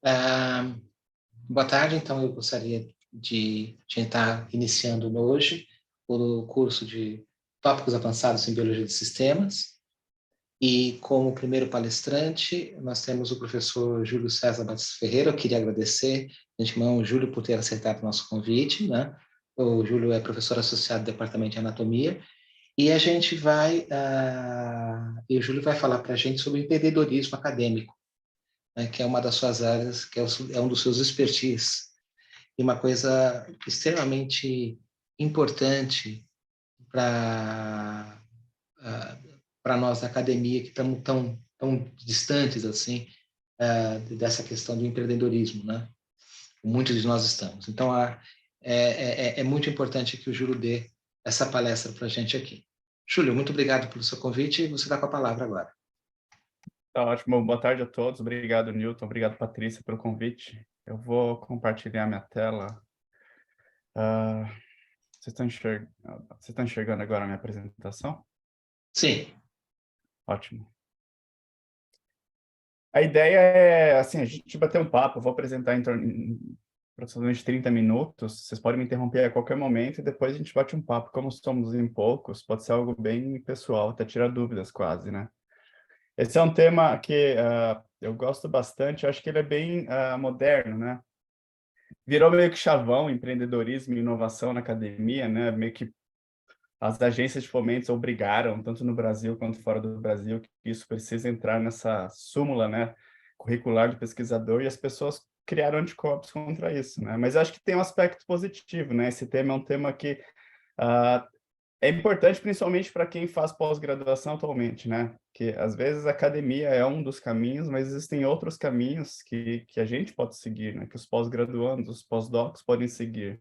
Ah, boa tarde, então eu gostaria de estar iniciando hoje o curso de Tópicos Avançados em Biologia de Sistemas. E como primeiro palestrante, nós temos o professor Júlio César Batista Ferreira. Eu queria agradecer, de antemão, o Júlio por ter aceitado o nosso convite, né? O Júlio é professor associado do Departamento de Anatomia. E a gente e o Júlio vai falar para a gente sobre empreendedorismo acadêmico, né, que é uma das suas áreas, que é um dos seus expertise. E uma coisa extremamente importante para nós da academia, que estamos tão distantes assim dessa questão do empreendedorismo, né? Muitos de nós estamos. Então, é muito importante que o Júlio dê essa palestra para a gente aqui. Júlio, muito obrigado pelo seu convite e você está com a palavra agora. Tá ótimo. Boa tarde a todos. Obrigado, Newton. Obrigado, Patrícia, pelo convite. Eu vou compartilhar minha tela. Vocês estão enxergando agora a minha apresentação? Sim. Ótimo. A ideia é, assim, a gente bater um papo. Eu vou apresentar em aproximadamente 30 minutos. Vocês podem me interromper a qualquer momento e depois a gente bate um papo. Como somos em poucos, pode ser algo bem pessoal, até tirar dúvidas quase, né? Esse é um tema que eu gosto bastante. Eu acho que ele é bem moderno, né? Virou meio que chavão, empreendedorismo e inovação na academia, né? Meio que as agências de fomentos obrigaram, tanto no Brasil quanto fora do Brasil, que isso precisa entrar nessa súmula, né, curricular do pesquisador, e as pessoas criaram anticorpos contra isso, né? Mas acho que tem um aspecto positivo, né? Esse tema é um tema que ah, é importante principalmente para quem faz pós-graduação atualmente, né? Que às vezes a academia é um dos caminhos, mas existem outros caminhos que a gente pode seguir, né? Que os pós-graduandos, os pós-docs podem seguir.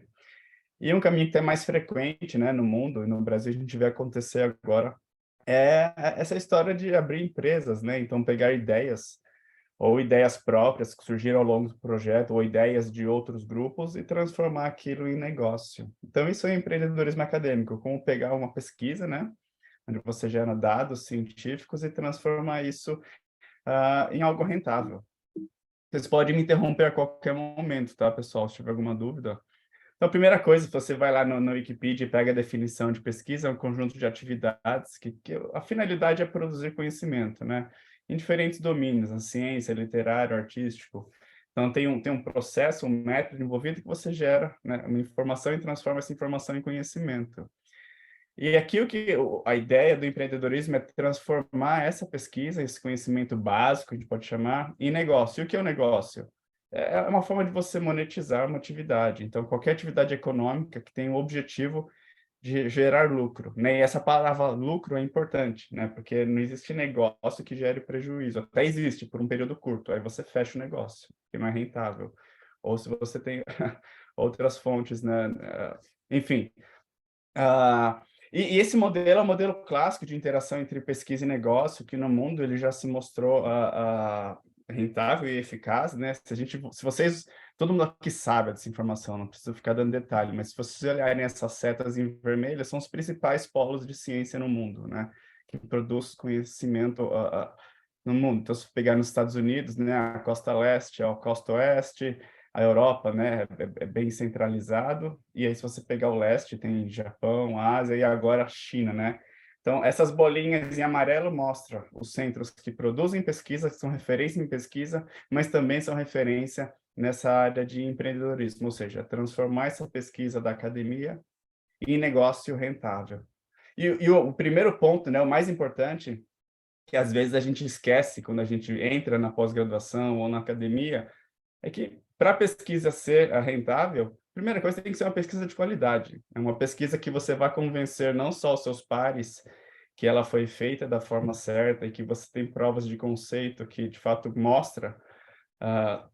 E um caminho que é mais frequente, né, no mundo e no Brasil a gente vê acontecer agora é essa história de abrir empresas, né? Então pegar ideias ou ideias próprias que surgiram ao longo do projeto, ou ideias de outros grupos, e transformar aquilo em negócio. Então, isso é empreendedorismo acadêmico, como pegar uma pesquisa, né, onde você gera dados científicos e transformar isso em algo rentável. Vocês podem me interromper a qualquer momento, tá, pessoal, se tiver alguma dúvida. Então, a primeira coisa, você vai lá no Wikipedia e pega a definição de pesquisa, é um conjunto de atividades que a finalidade é produzir conhecimento, né? Em diferentes domínios, a ciência, literário, artístico. Então, tem um processo, um método envolvido que você gera, né, uma informação e transforma essa informação em conhecimento. E aqui a ideia do empreendedorismo é transformar essa pesquisa, esse conhecimento básico, a gente pode chamar, em negócio. E o que é o negócio? É uma forma de você monetizar uma atividade. Então, qualquer atividade econômica que tem o objetivo de gerar lucro, né? E essa palavra lucro é importante, né? Porque não existe negócio que gere prejuízo. Até existe por um período curto, aí você fecha o negócio, que não é rentável. Ou se você tem outras fontes, né? Enfim, e esse modelo é um modelo clássico de interação entre pesquisa e negócio, que no mundo ele já se mostrou rentável e eficaz, né? Se vocês, todo mundo aqui sabe dessa informação, não preciso ficar dando detalhe, mas se vocês olharem essas setas em vermelho, são os principais polos de ciência no mundo, né? Que produz conhecimento no mundo. Então, se pegar nos Estados Unidos, né, a costa leste, a costa oeste, a Europa, né, é bem centralizado, e aí se você pegar o leste, tem Japão, Ásia e agora a China, né? Então, essas bolinhas em amarelo mostram os centros que produzem pesquisa, que são referência em pesquisa, mas também são referência nessa área de empreendedorismo, ou seja, transformar essa pesquisa da academia em negócio rentável. E o primeiro ponto, né, o mais importante, que às vezes a gente esquece quando a gente entra na pós-graduação ou na academia, é que para a pesquisa ser rentável, a primeira coisa tem que ser uma pesquisa de qualidade. É uma pesquisa que você vai convencer não só os seus pares que ela foi feita da forma certa e que você tem provas de conceito que, de fato, mostra, ah,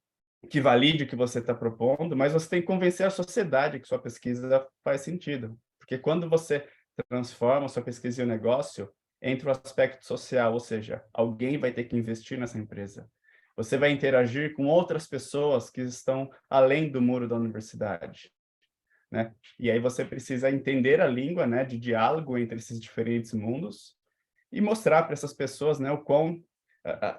que valide o que você está propondo, mas você tem que convencer a sociedade que sua pesquisa faz sentido. Porque quando você transforma sua pesquisa em um negócio, entra o aspecto social, ou seja, alguém vai ter que investir nessa empresa. Você vai interagir com outras pessoas que estão além do muro da universidade, né? E aí você precisa entender a língua, né, de diálogo entre esses diferentes mundos e mostrar para essas pessoas, né, o quão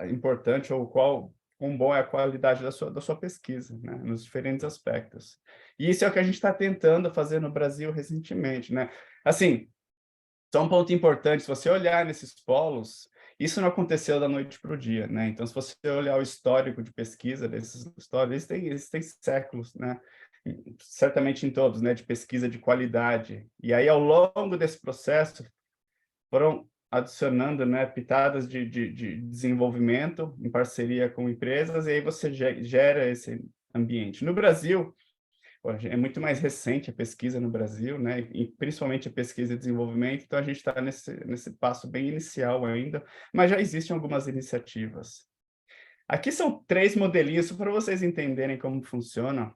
importante ou quão bom é a qualidade da sua pesquisa, né, nos diferentes aspectos. E isso é o que a gente está tentando fazer no Brasil recentemente, né? Assim, só um ponto importante, se você olhar nesses polos, isso não aconteceu da noite para o dia, né? Então, se você olhar o histórico de pesquisa desses histórias, eles têm séculos, né? Certamente em todos, né? De pesquisa de qualidade. E aí, ao longo desse processo, foram adicionando, né, pitadas de desenvolvimento em parceria com empresas, e aí você gera esse ambiente. No Brasil, é muito mais recente a pesquisa no Brasil, né? E principalmente a pesquisa e desenvolvimento, então a gente está nesse passo bem inicial ainda, mas já existem algumas iniciativas. Aqui são 3 modelinhos para vocês entenderem como funciona.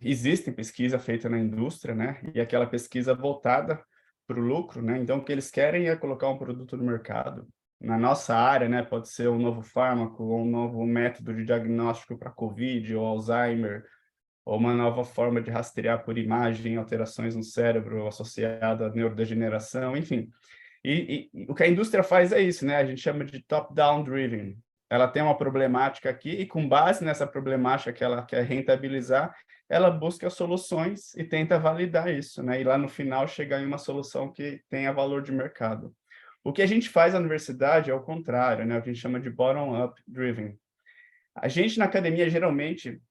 Existem pesquisa feita na indústria, né? E aquela pesquisa voltada para o lucro, né? Então, o que eles querem é colocar um produto no mercado. Na nossa área, né? Pode ser um novo fármaco, ou um novo método de diagnóstico para COVID, ou Alzheimer, ou uma nova forma de rastrear por imagem alterações no cérebro associado à neurodegeneração, enfim. E o que a indústria faz é isso, né? A gente chama de top-down driven. Ela tem uma problemática aqui e, com base nessa problemática que ela quer rentabilizar, ela busca soluções e tenta validar isso, né? E lá no final chegar em uma solução que tenha valor de mercado. O que a gente faz na universidade é o contrário, né? O que a gente chama de bottom-up driven. A gente na academia geralmente,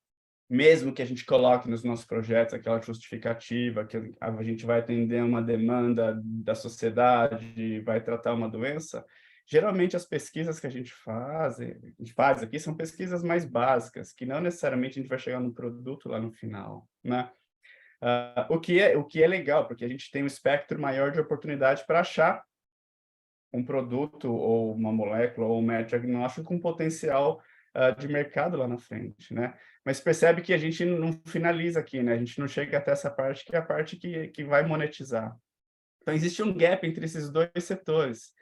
mesmo que a gente coloque nos nossos projetos aquela justificativa, que a gente vai atender uma demanda da sociedade, vai tratar uma doença, geralmente as pesquisas que a gente faz aqui são pesquisas mais básicas, que não necessariamente a gente vai chegar no produto lá no final, né? O que é legal, porque a gente tem um espectro maior de oportunidade para achar um produto ou uma molécula ou um método diagnóstico com potencial de mercado lá na frente, né? Mas percebe que a gente não finaliza aqui, né? A gente não chega até essa parte, que é a parte que vai monetizar. Então, existe um gap entre esses 2 setores.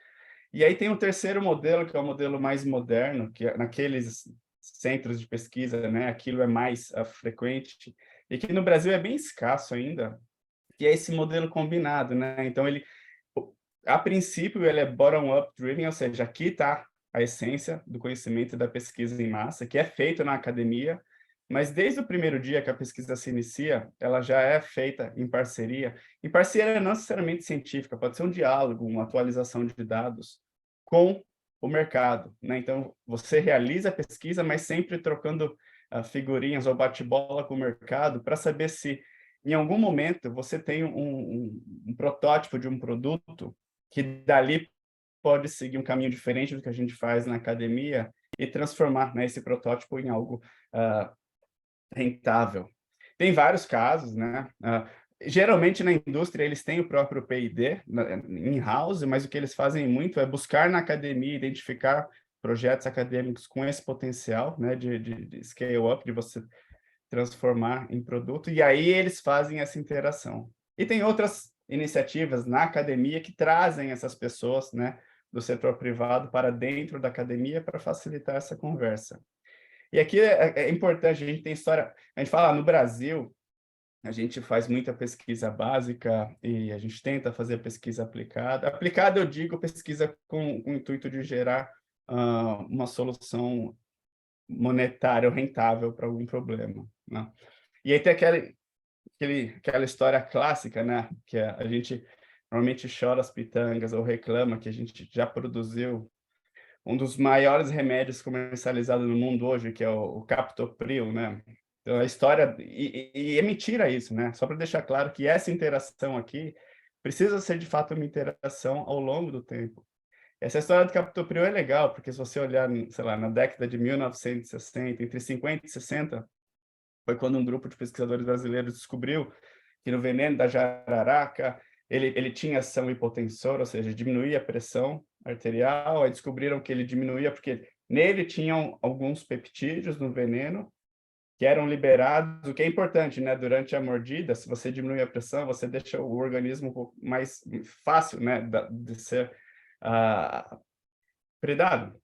E aí tem o terceiro modelo, que é o modelo mais moderno, que é naqueles centros de pesquisa, né? Aquilo é mais frequente, e que no Brasil é bem escasso ainda, que é esse modelo combinado, né? Então, a princípio, ele é bottom-up driven, ou seja, aqui está a essência do conhecimento da pesquisa em massa, que é feito na academia, mas desde o primeiro dia que a pesquisa se inicia, ela já é feita em parceria não necessariamente científica, pode ser um diálogo, uma atualização de dados com o mercado, né? Então, você realiza a pesquisa, mas sempre trocando figurinhas ou bate-bola com o mercado para saber se, em algum momento, você tem um protótipo de um produto que dali pode seguir um caminho diferente do que a gente faz na academia e transformar, né, esse protótipo em algo rentável. Tem vários casos, né? Geralmente na indústria eles têm o próprio P&D in-house, mas o que eles fazem muito é buscar na academia, identificar projetos acadêmicos com esse potencial, né, de scale-up, de você transformar em produto, e aí eles fazem essa interação. E tem outras iniciativas na academia que trazem essas pessoas, né, do setor privado para dentro da academia para facilitar essa conversa. E aqui é importante, a gente tem história, a gente fala no Brasil, a gente faz muita pesquisa básica e a gente tenta fazer pesquisa aplicada. Aplicada, eu digo, pesquisa com o intuito de gerar uma solução monetária ou rentável para algum problema, né? E aí tem aquela história clássica, né? Que a gente normalmente chora as pitangas ou reclama que a gente já produziu um dos maiores remédios comercializados no mundo hoje, que é o Captopril, né? Então, a história... E é mentira isso, né? Só para deixar claro que essa interação aqui precisa ser, de fato, uma interação ao longo do tempo. Essa história do Captopril é legal, porque se você olhar, sei lá, na década de 1960, entre 50 e 60, foi quando um grupo de pesquisadores brasileiros descobriu que no veneno da jararaca ele tinha ação hipotensora, ou seja, diminuía a pressão arterial. Aí descobriram que ele diminuía porque nele tinham alguns peptídeos no veneno que eram liberados, o que é importante, né? Durante a mordida, se você diminui a pressão, você deixa o organismo um pouco mais fácil, né, de ser predado.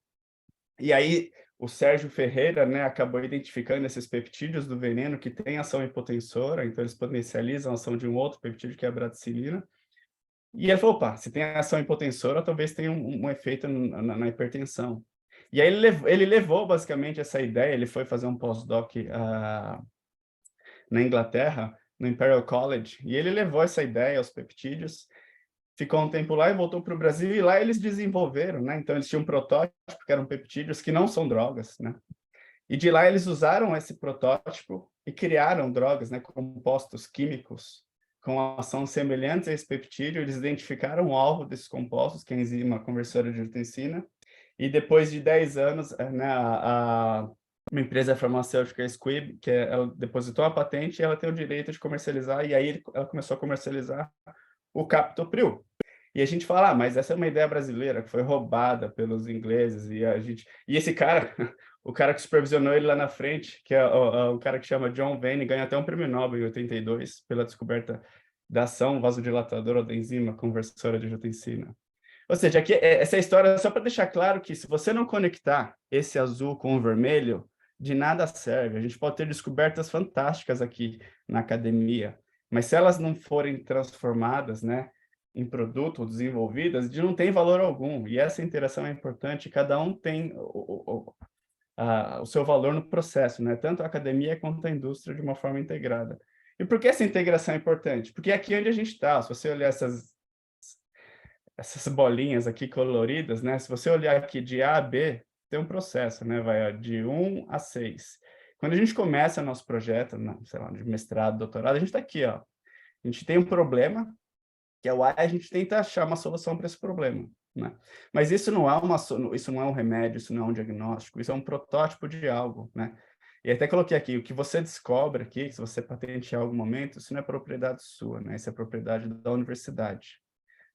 E aí o Sérgio Ferreira, né, acabou identificando esses peptídeos do veneno que têm ação hipotensora, então eles potencializam a ação de um outro peptídeo, que é a bradicilina, E ele falou, opa, se tem ação hipotensora, talvez tenha um efeito na hipertensão. E aí ele levou basicamente essa ideia, ele foi fazer um pós-doc na Inglaterra, no Imperial College, e ele levou essa ideia aos peptídeos, ficou um tempo lá e voltou para o Brasil, e lá eles desenvolveram, né? Então eles tinham um protótipo, que eram peptídeos, que não são drogas, né? E de lá eles usaram esse protótipo e criaram drogas, né, compostos químicos com ação semelhante a esse peptídeo. Eles identificaram o alvo desses compostos, que é a enzima conversora de angiotensina, e depois de 10 anos, né, uma empresa farmacêutica, a Squibb, ela depositou a patente e ela tem o direito de comercializar, e aí ela começou a comercializar o captopril. E a gente fala, mas essa é uma ideia brasileira que foi roubada pelos ingleses, e esse cara, o cara que supervisionou ele lá na frente, que é o cara que chama John Vane, ganha até um prêmio Nobel em 82 pela descoberta da ação vasodilatadora da enzima conversora de angiotensina. Ou seja, aqui, essa história é só para deixar claro que se você não conectar esse azul com o vermelho, de nada serve. A gente pode ter descobertas fantásticas aqui na academia, mas se elas não forem transformadas, né, em produto ou desenvolvidas, não tem valor algum. E essa interação é importante, cada um tem o seu valor no processo, né? Tanto a academia quanto a indústria de uma forma integrada. E por que essa integração é importante? Porque é aqui onde a gente está. Se você olhar essas bolinhas aqui coloridas, né? Se você olhar aqui de A a B, tem um processo, né? Vai de 1 a 6. Quando a gente começa nosso projeto, sei lá, de mestrado, doutorado, a gente está aqui, ó. A gente tem um problema, que é o A, a gente tenta achar uma solução para esse problema, né? Mas isso não é um remédio, isso não é um diagnóstico, isso é um protótipo de algo, né? E até coloquei aqui, o que você descobre aqui, se você patentear em algum momento, isso não é propriedade sua, né? Isso é propriedade da universidade,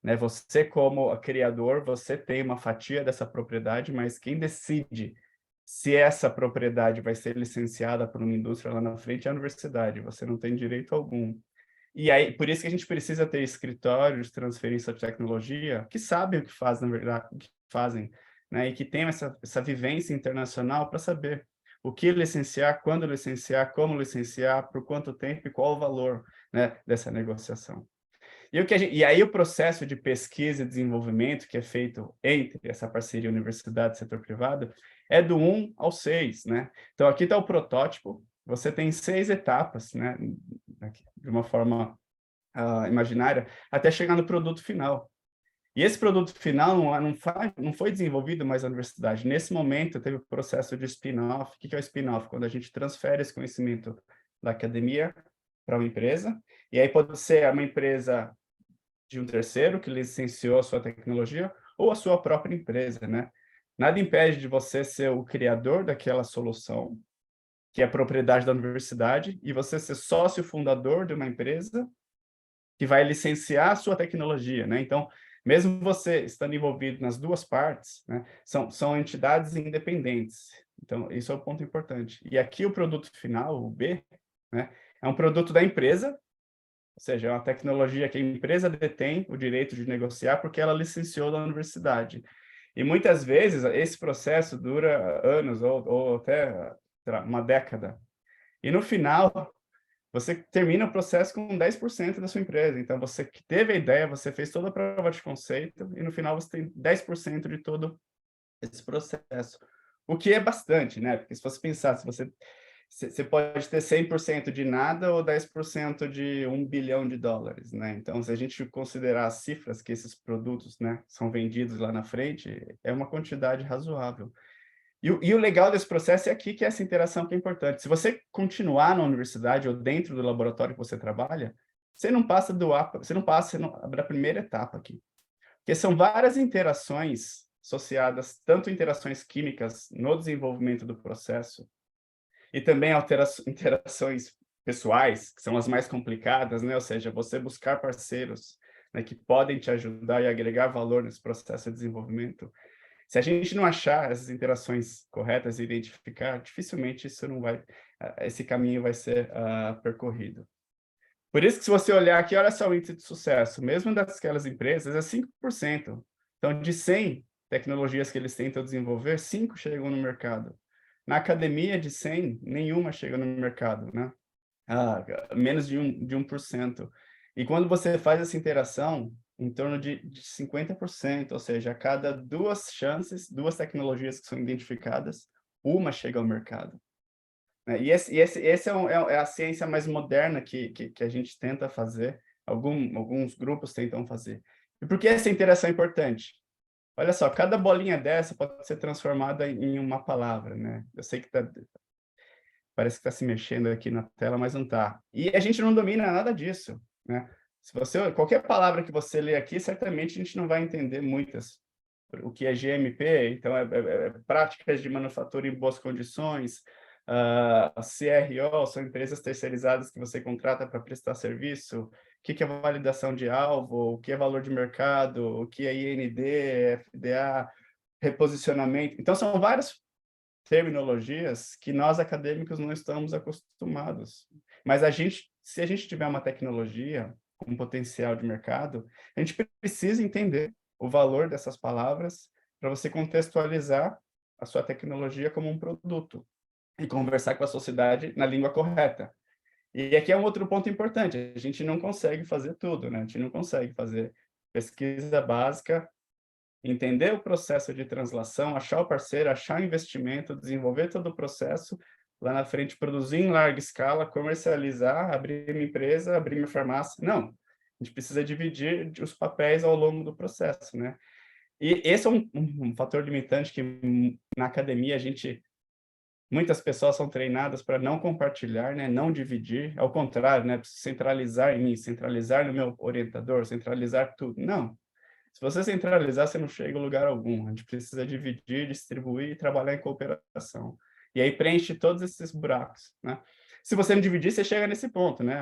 né? Você, como criador, você tem uma fatia dessa propriedade, mas quem decide se essa propriedade vai ser licenciada por uma indústria lá na frente é a universidade, você não tem direito algum. E aí, por isso que a gente precisa ter escritórios de transferência de tecnologia que sabem o que fazem, na verdade, o que fazem, né? E que tenham essa vivência internacional para saber o que licenciar, quando licenciar, como licenciar, por quanto tempo e qual o valor, né, dessa negociação. E aí o processo de pesquisa e desenvolvimento que é feito entre essa parceria universidade e setor privado é do 1 ao 6, né? Então, aqui está o protótipo, você tem 6 etapas, né? De uma forma imaginária, até chegar no produto final. E esse produto final não foi desenvolvido mais na universidade. Nesse momento, teve o processo de spin-off. O que é o spin-off? Quando a gente transfere esse conhecimento da academia para uma empresa, e aí pode ser uma empresa de um terceiro que licenciou a sua tecnologia ou a sua própria empresa, né? Nada impede de você ser o criador daquela solução, que é propriedade da universidade, e você ser sócio fundador de uma empresa que vai licenciar a sua tecnologia, né? Então, mesmo você estando envolvido nas duas partes, né, são entidades independentes. Então, isso é um ponto importante. E aqui o produto final, o B, né, é um produto da empresa, ou seja, é uma tecnologia que a empresa detém o direito de negociar porque ela licenciou da universidade. E muitas vezes esse processo dura anos ou até, sei lá, uma década. E no final, você termina o processo com 10% da sua empresa. Então, você que teve a ideia, você fez toda a prova de conceito e no final você tem 10% de todo esse processo. O que é bastante, né? Porque se você pensar, você pode ter 100% de nada ou 10% de $1 bilhão, né? Então, se a gente considerar as cifras que esses produtos, né, são vendidos lá na frente, é uma quantidade razoável. E o legal desse processo é aqui que é essa interação que é importante. Se você continuar na universidade ou dentro do laboratório que você trabalha, você não passa da primeira etapa aqui. Porque são várias interações associadas, tanto interações químicas no desenvolvimento do processo, e também interações pessoais, que são as mais complicadas, né? Ou seja, você buscar parceiros, né, que podem te ajudar e agregar valor nesse processo de desenvolvimento. Se a gente não achar essas interações corretas e identificar, dificilmente esse caminho vai ser percorrido. Por isso que se você olhar aqui, olha só o índice de sucesso, mesmo daquelas empresas, é 5%. Então, de 100 tecnologias que eles tentam desenvolver, 5 chegam no mercado. Na academia, de 100, nenhuma chega no mercado, né? Menos de 1%. E quando você faz essa interação, em torno de 50%, ou seja, a cada 2 chances, 2 tecnologias que são identificadas, uma chega ao mercado, né? E esse é a ciência mais moderna que a gente tenta fazer, alguns grupos tentam fazer. E por que essa interação é importante? Olha só, cada bolinha dessa pode ser transformada em uma palavra, né? Eu sei que parece que está se mexendo aqui na tela, mas não está. E a gente não domina nada disso, né? Se você, qualquer palavra que você lê aqui, certamente a gente não vai entender muitas. O que é GMP, então práticas de manufatura em boas condições, CRO, são empresas terceirizadas que você contrata para prestar serviço, o que é validação de alvo, o que é valor de mercado, o que é IND, FDA, reposicionamento. Então, são várias terminologias que nós acadêmicos não estamos acostumados. Mas se a gente tiver uma tecnologia com potencial de mercado, a gente precisa entender o valor dessas palavras para você contextualizar a sua tecnologia como um produto e conversar com a sociedade na língua correta. E aqui é um outro ponto importante, a gente não consegue fazer tudo, né? A gente não consegue fazer pesquisa básica, entender o processo de translação, achar o parceiro, achar o investimento, desenvolver todo o processo, lá na frente produzir em larga escala, comercializar, abrir minha empresa, abrir minha farmácia. Não, a gente precisa dividir os papéis ao longo do processo, né? E esse é um fator limitante que na academia muitas pessoas são treinadas para não compartilhar, né? Não dividir, ao contrário, né? Centralizar em mim, centralizar no meu orientador, centralizar tudo. Não, se você centralizar, você não chega a lugar algum. A gente precisa dividir, distribuir e trabalhar em cooperação. E aí preenche todos esses buracos, né? Se você não dividir, você chega nesse ponto, né?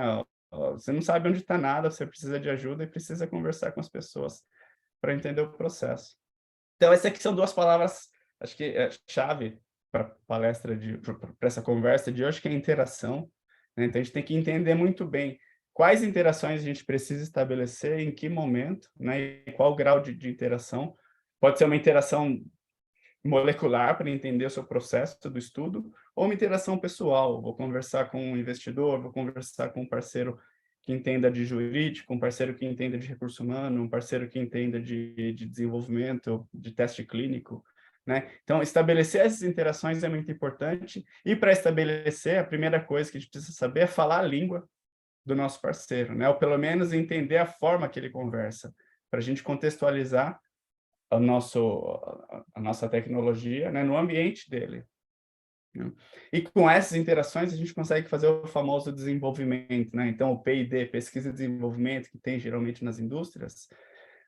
Você não sabe onde está nada, você precisa de ajuda e precisa conversar com as pessoas para entender o processo. Então, essas aqui são 2 palavras, acho que é chave para palestra para essa conversa de hoje, que é interação, né? Então, a gente tem que entender muito bem quais interações a gente precisa estabelecer, em que momento, né? E qual grau de interação. Pode ser uma interação molecular para entender o seu processo do estudo, ou uma interação pessoal. Vou conversar com um investidor, vou conversar com um parceiro que entenda de jurídico, um parceiro que entenda de recurso humano, um parceiro que entenda de desenvolvimento, de teste clínico, né? Então, estabelecer essas interações é muito importante, e para estabelecer, a primeira coisa que a gente precisa saber é falar a língua do nosso parceiro, né? Ou pelo menos entender a forma que ele conversa, para a gente contextualizar a nossa tecnologia, né, no ambiente dele, né? E com essas interações a gente consegue fazer o famoso desenvolvimento, né? Então, o P&D, pesquisa e desenvolvimento, que tem geralmente nas indústrias,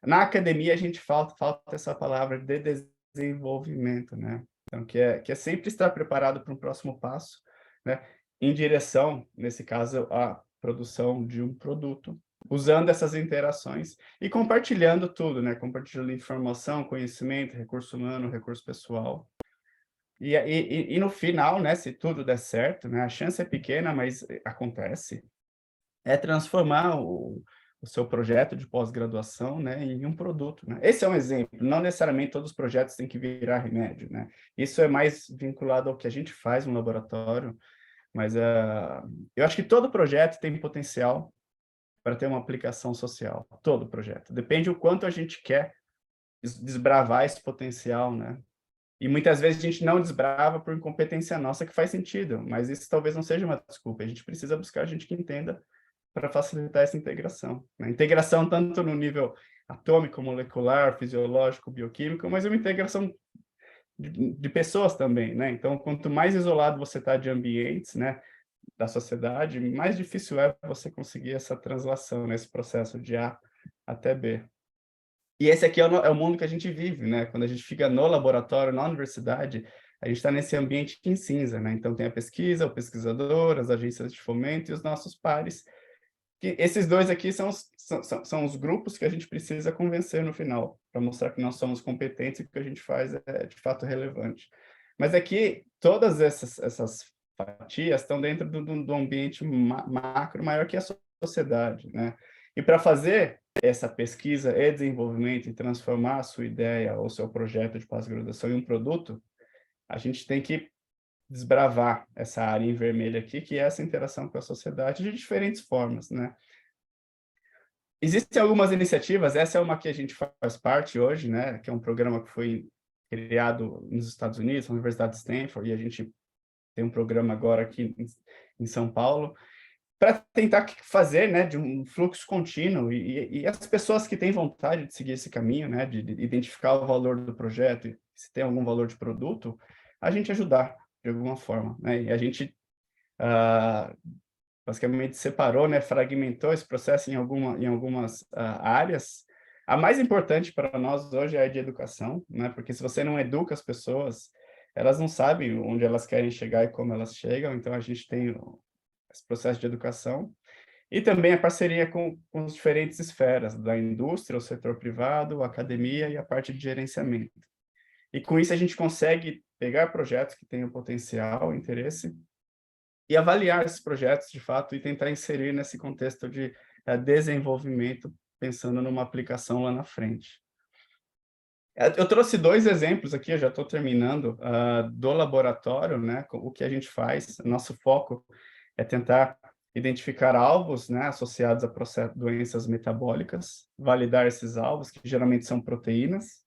na academia a gente falta essa palavra de desenvolvimento, né? Então, que é sempre estar preparado para um próximo passo, né? Em direção, nesse caso, à produção de um produto, usando essas interações e compartilhando tudo, né? Compartilhando informação, conhecimento, recurso humano, recurso pessoal. E no final, né, se tudo der certo, né, a chance é pequena, mas acontece, é transformar o seu projeto de pós-graduação, né, em um produto, né? Esse é um exemplo, não necessariamente todos os projetos têm que virar remédio, né? Isso é mais vinculado ao que a gente faz no laboratório, mas eu acho que todo projeto tem potencial para ter uma aplicação social, todo projeto. Depende o quanto a gente quer desbravar esse potencial, né? E muitas vezes a gente não desbrava por incompetência nossa, que faz sentido, mas isso talvez não seja uma desculpa. A gente precisa buscar gente que entenda para facilitar essa integração, né? Integração tanto no nível atômico, molecular, fisiológico, bioquímico, mas uma integração de pessoas também, né? Então, quanto mais isolado você está de ambientes, né, da sociedade, mais difícil é você conseguir essa translação, nesse processo de A até B. E esse aqui é o mundo que a gente vive, né? Quando a gente fica no laboratório, na universidade, a gente está nesse ambiente em cinza, né? Então, tem a pesquisa, o pesquisador, as agências de fomento e os nossos pares, que esses 2 aqui são os grupos que a gente precisa convencer no final, para mostrar que nós somos competentes e que o que a gente faz é de fato relevante. Mas aqui, todas essas fatias estão dentro do ambiente macro maior que a sociedade, né? E para fazer essa pesquisa e desenvolvimento e transformar a sua ideia ou seu projeto de pós-graduação em um produto, a gente tem que desbravar essa área em vermelho aqui, que é essa interação com a sociedade de diferentes formas, né? Existem algumas iniciativas, essa é uma que a gente faz parte hoje, né, que é um programa que foi criado nos Estados Unidos, na Universidade de Stanford, e a gente tem um programa agora aqui em São Paulo, para tentar fazer, né, de um fluxo contínuo, e as pessoas que têm vontade de seguir esse caminho, né, de identificar o valor do projeto, e se tem algum valor de produto, a gente ajudar de alguma forma, né, e a gente ah, basicamente separou, né, fragmentou esse processo em algumas áreas. A mais importante para nós hoje é a de educação, né, porque se você não educa as pessoas, elas não sabem onde elas querem chegar e como elas chegam, então a gente tem esse processo de educação, e também a parceria com as diferentes esferas, da indústria, o setor privado, a academia e a parte de gerenciamento. E com isso a gente consegue pegar projetos que tenham potencial, interesse, e avaliar esses projetos, de fato, e tentar inserir nesse contexto de desenvolvimento, pensando numa aplicação lá na frente. Eu trouxe 2 exemplos aqui, eu já estou terminando, do laboratório, né, o que a gente faz. Nosso foco é tentar identificar alvos, né, associados a doenças metabólicas, validar esses alvos, que geralmente são proteínas,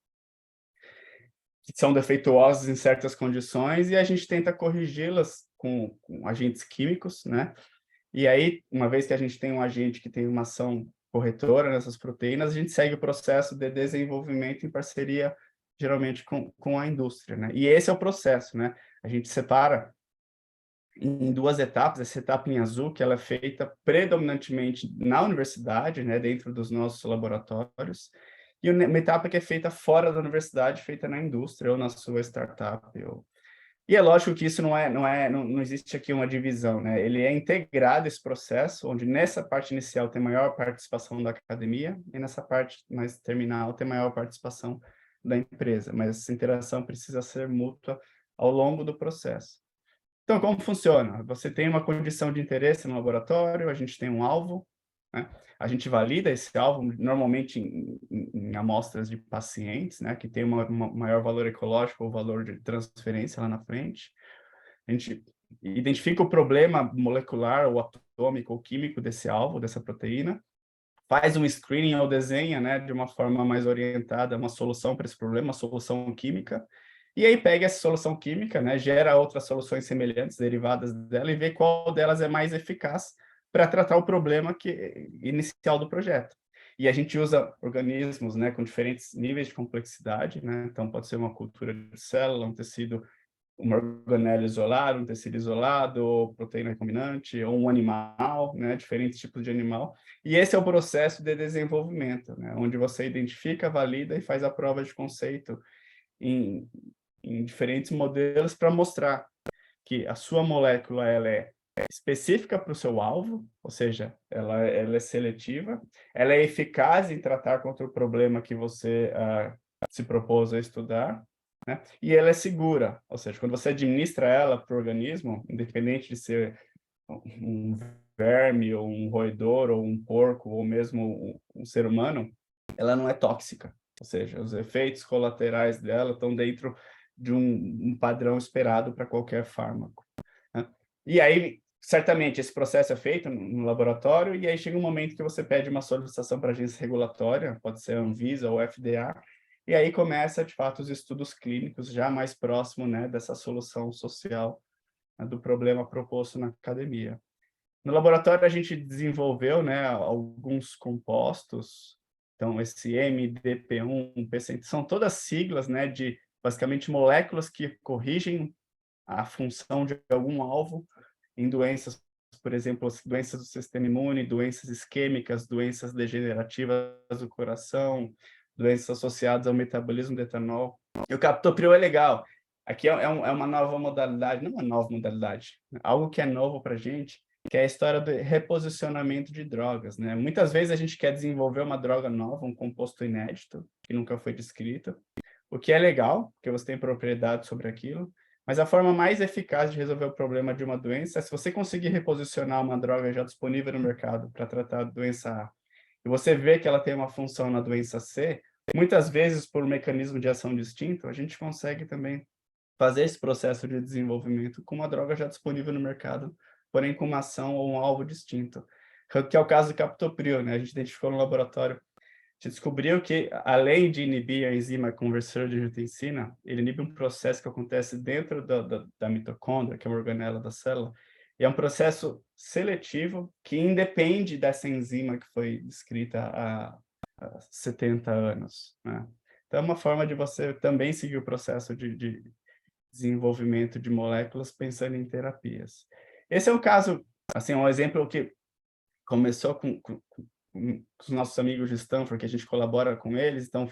que são defeituosas em certas condições, e a gente tenta corrigi-las com agentes químicos, né? E aí, uma vez que a gente tem um agente que tem uma ação corretora nessas proteínas, a gente segue o processo de desenvolvimento em parceria, geralmente, com a indústria, né? E esse é o processo, né? A gente separa em 2 etapas, essa etapa em azul, que ela é feita predominantemente na universidade, né, dentro dos nossos laboratórios, e uma etapa que é feita fora da universidade, feita na indústria ou na sua startup, e é lógico que isso não existe aqui uma divisão, né? Ele é integrado esse processo, onde nessa parte inicial tem maior participação da academia e nessa parte mais terminal tem maior participação da empresa, mas essa interação precisa ser mútua ao longo do processo. Então, como funciona? Você tem uma condição de interesse no laboratório, a gente tem um alvo, né? A gente valida esse alvo, normalmente em amostras de pacientes, né, que tem uma maior valor ecológico ou valor de transferência lá na frente. A gente identifica o problema molecular ou atômico ou químico desse alvo, dessa proteína, faz um screening ou desenha, né, de uma forma mais orientada, uma solução para esse problema, uma solução química, e aí pega essa solução química, né, gera outras soluções semelhantes, derivadas dela, e vê qual delas é mais eficaz para tratar o problema inicial do projeto. E a gente usa organismos, né, com diferentes níveis de complexidade, né, então pode ser uma cultura de célula, um tecido, uma organela isolada, um tecido isolado, ou proteína recombinante, ou um animal, né, diferentes tipos de animal. E esse é o processo de desenvolvimento, né, onde você identifica, valida e faz a prova de conceito em, em diferentes modelos para mostrar que a sua molécula ela é específica para o seu alvo, ou seja, ela é seletiva, ela é eficaz em tratar contra o problema que você se propôs a estudar, né? E ela é segura, ou seja, quando você administra ela para o organismo, independente de ser um verme, ou um roedor, ou um porco, ou mesmo um ser humano, ela não é tóxica, ou seja, os efeitos colaterais dela estão dentro de um padrão esperado para qualquer fármaco, né? E aí, certamente, esse processo é feito no laboratório, e aí chega um momento que você pede uma solicitação para a agência regulatória, pode ser a Anvisa ou FDA, e aí começa, de fato, os estudos clínicos já mais próximo, né, dessa solução social, né, do problema proposto na academia. No laboratório, a gente desenvolveu, né, alguns compostos, então esse MDP1, P100, são todas siglas, né, de basicamente moléculas que corrigem a função de algum alvo em doenças, por exemplo, doenças do sistema imune, doenças isquêmicas, doenças degenerativas do coração, doenças associadas ao metabolismo do etanol. E o captopril é legal. Aqui é uma nova modalidade, não uma nova modalidade, algo que é novo para a gente, que é a história do reposicionamento de drogas, né? Muitas vezes a gente quer desenvolver uma droga nova, um composto inédito, que nunca foi descrito, o que é legal, porque você tem propriedade sobre aquilo, mas a forma mais eficaz de resolver o problema de uma doença é se você conseguir reposicionar uma droga já disponível no mercado para tratar a doença A, e você vê que ela tem uma função na doença C, muitas vezes por um mecanismo de ação distinto, a gente consegue também fazer esse processo de desenvolvimento com uma droga já disponível no mercado, porém com uma ação ou um alvo distinto. que é o caso do captopril, né? A gente identificou no laboratório, a gente descobriu que, além de inibir a enzima conversora de angiotensina, ele inibe um processo que acontece dentro da mitocôndria, que é uma organela da célula, e é um processo seletivo que independe dessa enzima que foi descrita há 70 anos, né? Então, é uma forma de você também seguir o processo de desenvolvimento de moléculas pensando em terapias. Esse é um caso, assim, um exemplo que começou com os nossos amigos de Stanford, que a gente colabora com eles, então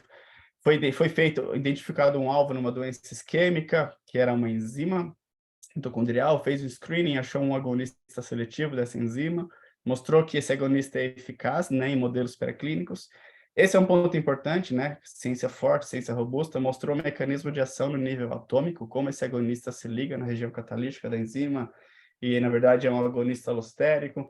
foi identificado um alvo numa doença isquêmica, que era uma enzima mitocondrial, fez o screening, achou um agonista seletivo dessa enzima, mostrou que esse agonista é eficaz, né, em modelos pré-clínicos. Esse é um ponto importante, né? Ciência forte, ciência robusta, mostrou o mecanismo de ação no nível atômico, como esse agonista se liga na região catalítica da enzima, e na verdade é um agonista alostérico,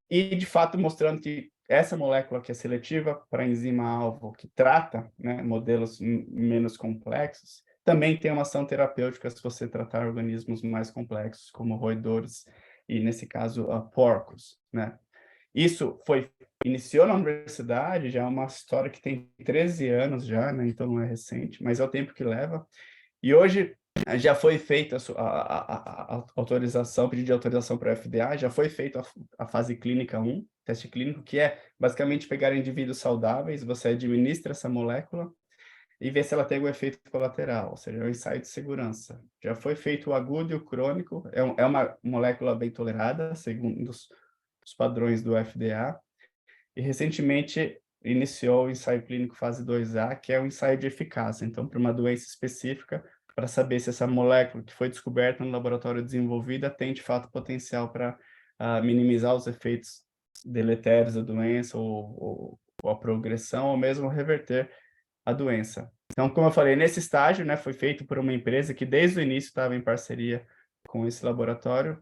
e de fato mostrando que essa molécula que é seletiva para a enzima-alvo, que trata, né, modelos menos complexos, também tem uma ação terapêutica se você tratar organismos mais complexos, como roedores e, nesse caso, porcos, né? Isso iniciou na universidade, já é uma história que tem 13 anos já, né? Então não é recente, mas é o tempo que leva. E hoje já foi feita a autorização, o pedido de autorização para o FDA, já foi feita a fase clínica 1, teste clínico, que é basicamente pegar indivíduos saudáveis, você administra essa molécula e ver se ela tem algum efeito colateral, ou seja, é um ensaio de segurança. Já foi feito o agudo e o crônico, é uma molécula bem tolerada, segundo os padrões do FDA, e recentemente iniciou o ensaio clínico fase 2A, que é um ensaio de eficácia, então, para uma doença específica, para saber se essa molécula que foi descoberta no laboratório desenvolvida tem, de fato, potencial para minimizar os efeitos deletérios da doença ou a progressão, ou mesmo reverter a doença. Então, como eu falei, nesse estágio, né, foi feito por uma empresa que desde o início estava em parceria com esse laboratório,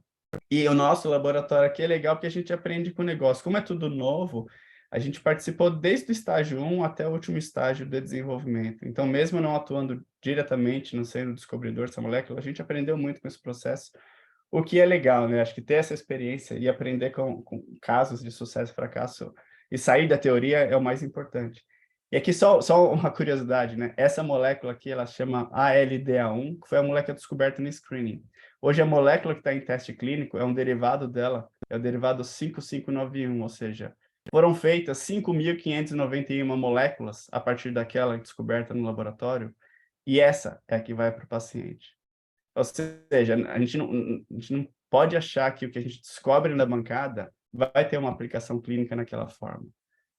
e o nosso laboratório aqui é legal porque a gente aprende com o negócio. Como é tudo novo, a gente participou desde o estágio 1 até o último estágio de desenvolvimento. Então, mesmo não atuando diretamente, não sendo descobridor dessa molécula, a gente aprendeu muito com esse processo, o que é legal, né? Acho que ter essa experiência e aprender com casos de sucesso e fracasso e sair da teoria é o mais importante. E aqui só uma curiosidade, né? Essa molécula aqui, ela chama ALDA1, que foi a molécula descoberta no screening. Hoje, a molécula que está em teste clínico é um derivado dela, é o derivado 5591, ou seja, foram feitas 5.591 moléculas a partir daquela descoberta no laboratório, e essa é a que vai para o paciente. Ou seja, a gente não pode achar que o que a gente descobre na bancada vai ter uma aplicação clínica naquela forma.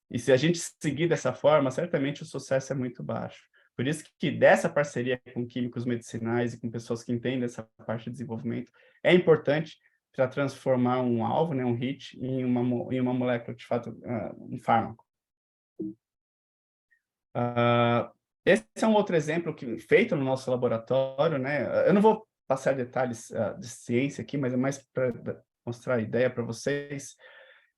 E se a gente seguir dessa forma, certamente o sucesso é muito baixo. Por isso que dessa parceria com químicos medicinais e com pessoas que entendem essa parte de desenvolvimento, é importante para transformar um alvo, né, um hit, em uma molécula, de fato, um fármaco. Esse é um outro exemplo feito no nosso laboratório, né? Eu não vou passar detalhes de ciência aqui, mas é mais para mostrar a ideia para vocês.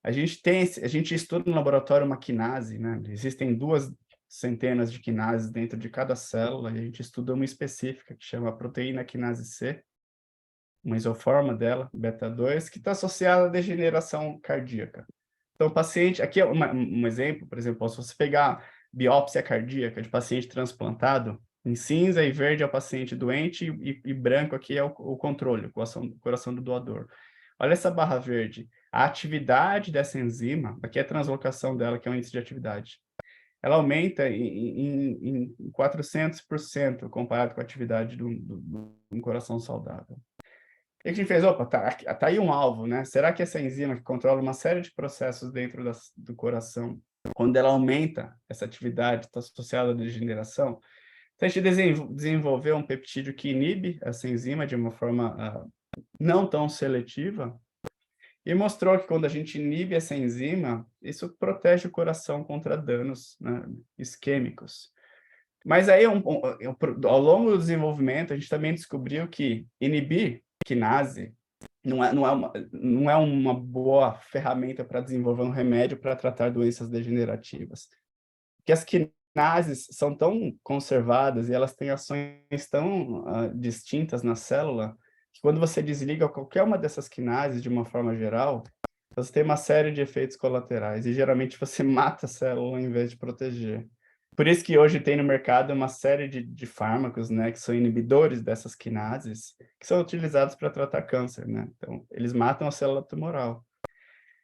A gente estuda no laboratório uma quinase, né? Existem 2 centenas de quinases dentro de cada célula, e a gente estuda uma específica que chama proteína quinase C, uma isoforma dela, beta-2, que está associada à degeneração cardíaca. Então, o paciente, aqui é um exemplo, por exemplo, se você pegar biópsia cardíaca de paciente transplantado, em cinza e verde é o paciente doente e branco aqui é o controle, o coração do doador. Olha essa barra verde. A atividade dessa enzima, aqui é a translocação dela, que é o índice de atividade, ela aumenta em 400% comparado com a atividade de um coração saudável. O que a gente fez? Opa, tá aí um alvo, né? Será que essa enzima que controla uma série de processos dentro do coração, quando ela aumenta essa atividade, está associada à degeneração? Então, a gente desenvolveu um peptídeo que inibe essa enzima de uma forma não tão seletiva, e mostrou que quando a gente inibe essa enzima, isso protege o coração contra danos, né, isquêmicos. Mas aí, ao longo do desenvolvimento, a gente também descobriu que inibir quinase não é uma boa ferramenta para desenvolver um remédio para tratar doenças degenerativas. Porque as quinases são tão conservadas e elas têm ações tão distintas na célula, que quando você desliga qualquer uma dessas quinases de uma forma geral, você tem uma série de efeitos colaterais, e geralmente você mata a célula ao invés de proteger. Por isso que hoje tem no mercado uma série de fármacos, né, que são inibidores dessas quinases, que são utilizados para tratar câncer, né? Então, eles matam a célula tumoral.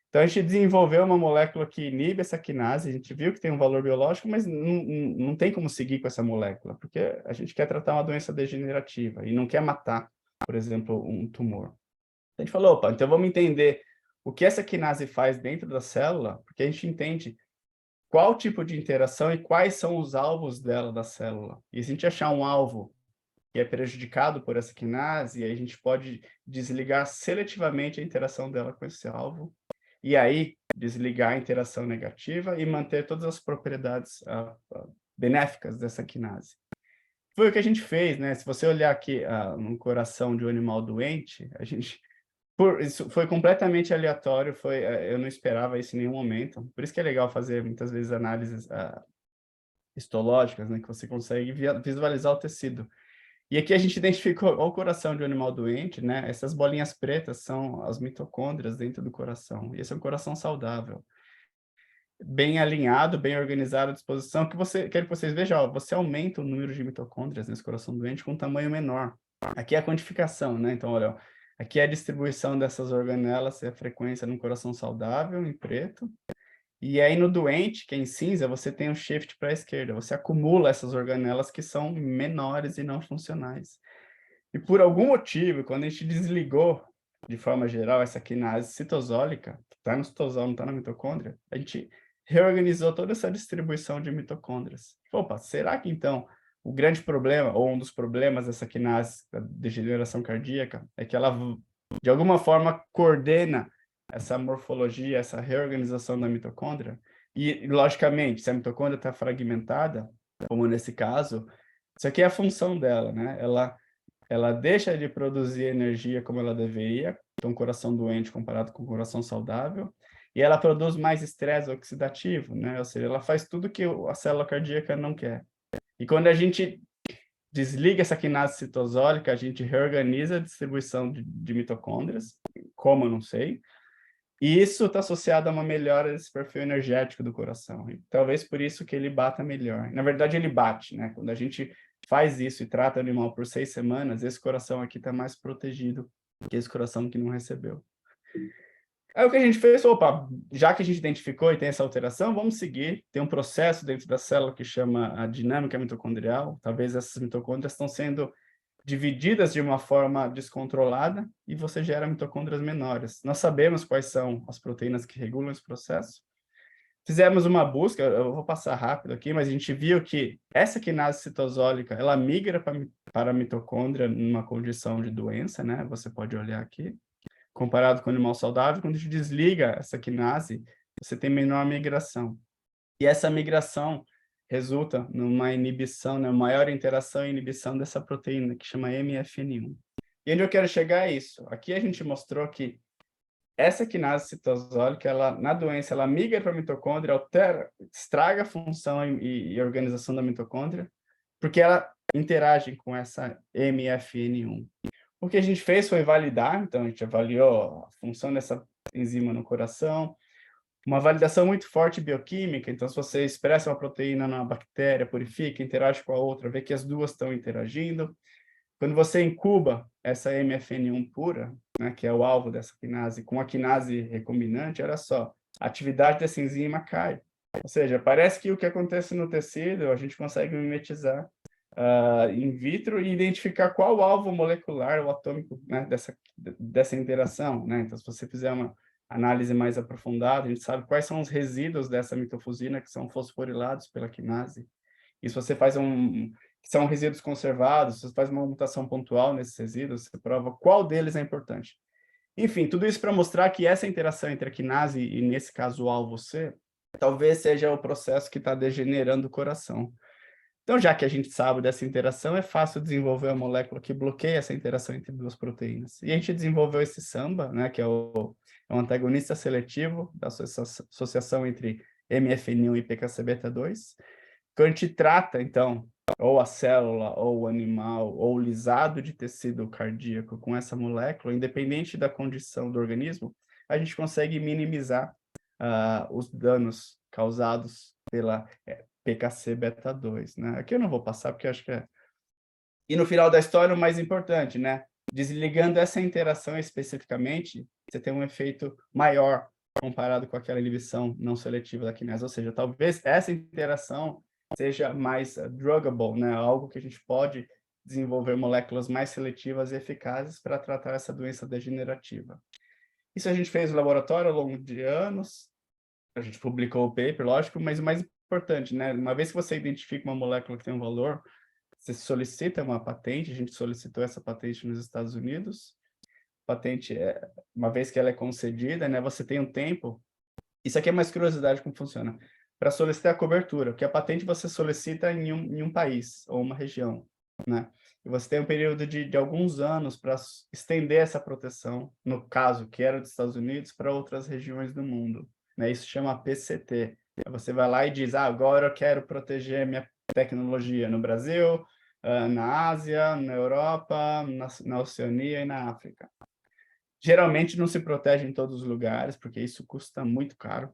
Então, a gente desenvolveu uma molécula que inibe essa quinase, a gente viu que tem um valor biológico, mas não tem como seguir com essa molécula, porque a gente quer tratar uma doença degenerativa e não quer matar, por exemplo, um tumor. A gente falou, opa, então vamos entender o que essa quinase faz dentro da célula, porque a gente entende qual tipo de interação e quais são os alvos dela da célula. E se a gente achar um alvo que é prejudicado por essa quinase, aí a gente pode desligar seletivamente a interação dela com esse alvo, e aí desligar a interação negativa e manter todas as propriedades benéficas dessa quinase. Foi o que a gente fez, né? Se você olhar aqui no coração de um animal doente, isso foi completamente aleatório, eu não esperava isso em nenhum momento. Por isso que é legal fazer, muitas vezes, análises histológicas, né? Que você consegue visualizar o tecido. E aqui a gente identificou o coração de um animal doente, né? Essas bolinhas pretas são as mitocôndrias dentro do coração. E esse é um coração saudável. Bem alinhado, bem organizado, à disposição. Quero que vocês vejam, ó, você aumenta o número de mitocôndrias nesse coração doente com um tamanho menor. Aqui é a quantificação, né? Então, olha, ó, aqui é a distribuição dessas organelas e a frequência no coração saudável, em preto. E aí, no doente, que é em cinza, você tem um shift para a esquerda. Você acumula essas organelas que são menores e não funcionais. E por algum motivo, quando a gente desligou, de forma geral, essa quinase citosólica, que está no citosol, não está na mitocôndria, a gente reorganizou toda essa distribuição de mitocôndrias. Opa, será que então o grande problema, ou um dos problemas dessa quinase da degeneração cardíaca, é que ela, de alguma forma, coordena essa morfologia, essa reorganização da mitocôndria? E, logicamente, se a mitocôndria está fragmentada, como nesse caso, isso aqui é a função dela, né? Ela deixa de produzir energia como ela deveria, então coração doente comparado com coração saudável, e ela produz mais estresse oxidativo, né? Ou seja, ela faz tudo que a célula cardíaca não quer. E quando a gente desliga essa quinase citosólica, a gente reorganiza a distribuição de mitocôndrias, como eu não sei, e isso está associado a uma melhora desse perfil energético do coração. E talvez por isso que ele bata melhor. Na verdade, ele bate, né? Quando a gente faz isso e trata o animal por 6 semanas, esse coração aqui está mais protegido que esse coração que não recebeu. Aí o que a gente fez, opa, já que a gente identificou e tem essa alteração, vamos seguir. Tem um processo dentro da célula que chama a dinâmica mitocondrial. Talvez essas mitocôndrias estão sendo divididas de uma forma descontrolada e você gera mitocôndrias menores. Nós sabemos quais são as proteínas que regulam esse processo. Fizemos uma busca, eu vou passar rápido aqui, mas a gente viu que essa quinase citosólica, ela migra para a mitocôndria numa condição de doença, né? Você pode olhar aqui. Comparado com o animal saudável, quando a gente desliga essa quinase, você tem menor migração. E essa migração resulta numa inibição, né, maior interação e inibição dessa proteína, que chama MFN1. E onde eu quero chegar é isso. Aqui a gente mostrou que essa quinase citosólica, na doença, ela migra para a mitocôndria, estraga a função e organização da mitocôndria, porque ela interage com essa MFN1. O que a gente fez foi validar, então a gente avaliou a função dessa enzima no coração, uma validação muito forte bioquímica, então se você expressa uma proteína na bactéria, purifica, interage com a outra, vê que as duas estão interagindo. Quando você incuba essa MFN1 pura, né, que é o alvo dessa quinase, com a quinase recombinante, olha só, a atividade dessa enzima cai. Ou seja, parece que o que acontece no tecido, a gente consegue mimetizar in vitro e identificar qual o alvo molecular ou atômico, né, dessa interação, né? Então, se você fizer uma análise mais aprofundada, a gente sabe quais são os resíduos dessa mitofusina que são fosforilados pela quinase. E se você faz que são resíduos conservados, se você faz uma mutação pontual nesses resíduos, você prova qual deles é importante. Enfim, tudo isso para mostrar que essa interação entre a quinase e, nesse caso, o alvo C, talvez seja o processo que está degenerando o coração. Então, já que a gente sabe dessa interação, é fácil desenvolver uma molécula que bloqueia essa interação entre duas proteínas. E a gente desenvolveu esse SAMBA, né, que é um antagonista seletivo da associação entre MFN1 e PKC-beta2, que a gente trata, então, ou a célula, ou o animal, ou o lisado de tecido cardíaco com essa molécula, independente da condição do organismo, a gente consegue minimizar os danos causados pela PKC beta 2, né? Aqui eu não vou passar, porque acho que é... E no final da história, o mais importante, né? Desligando essa interação especificamente, você tem um efeito maior comparado com aquela inibição não seletiva da quinase. Ou seja, talvez essa interação seja mais druggable, né? Algo que a gente pode desenvolver moléculas mais seletivas e eficazes para tratar essa doença degenerativa. Isso a gente fez no laboratório ao longo de anos, a gente publicou o paper, lógico, mas o mais importante, né? Uma vez que você identifica uma molécula que tem um valor, você solicita uma patente, a gente solicitou essa patente nos Estados Unidos. Patente, uma vez que ela é concedida, né, você tem um tempo. Isso aqui é mais curiosidade como funciona. Para solicitar a cobertura, porque a patente você solicita em um país ou uma região, né? E você tem um período de alguns anos para estender essa proteção, no caso, que era dos Estados Unidos, para outras regiões do mundo, né? Isso chama PCT. Você vai lá e diz, agora eu quero proteger minha tecnologia no Brasil, na Ásia, na Europa, na Oceania e na África. Geralmente não se protege em todos os lugares, porque isso custa muito caro.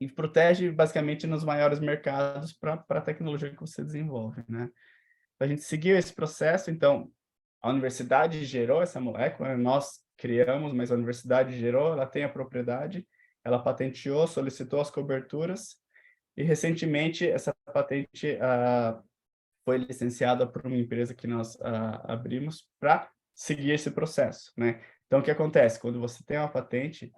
E protege basicamente nos maiores mercados para a tecnologia que você desenvolve, né? A gente seguiu esse processo, então a universidade gerou essa molécula, nós criamos, mas a universidade gerou, ela tem a propriedade, ela patenteou, solicitou as coberturas, e recentemente essa patente foi licenciada por uma empresa que nós abrimos para seguir esse processo, né? Então, o que acontece? Quando você tem uma patente,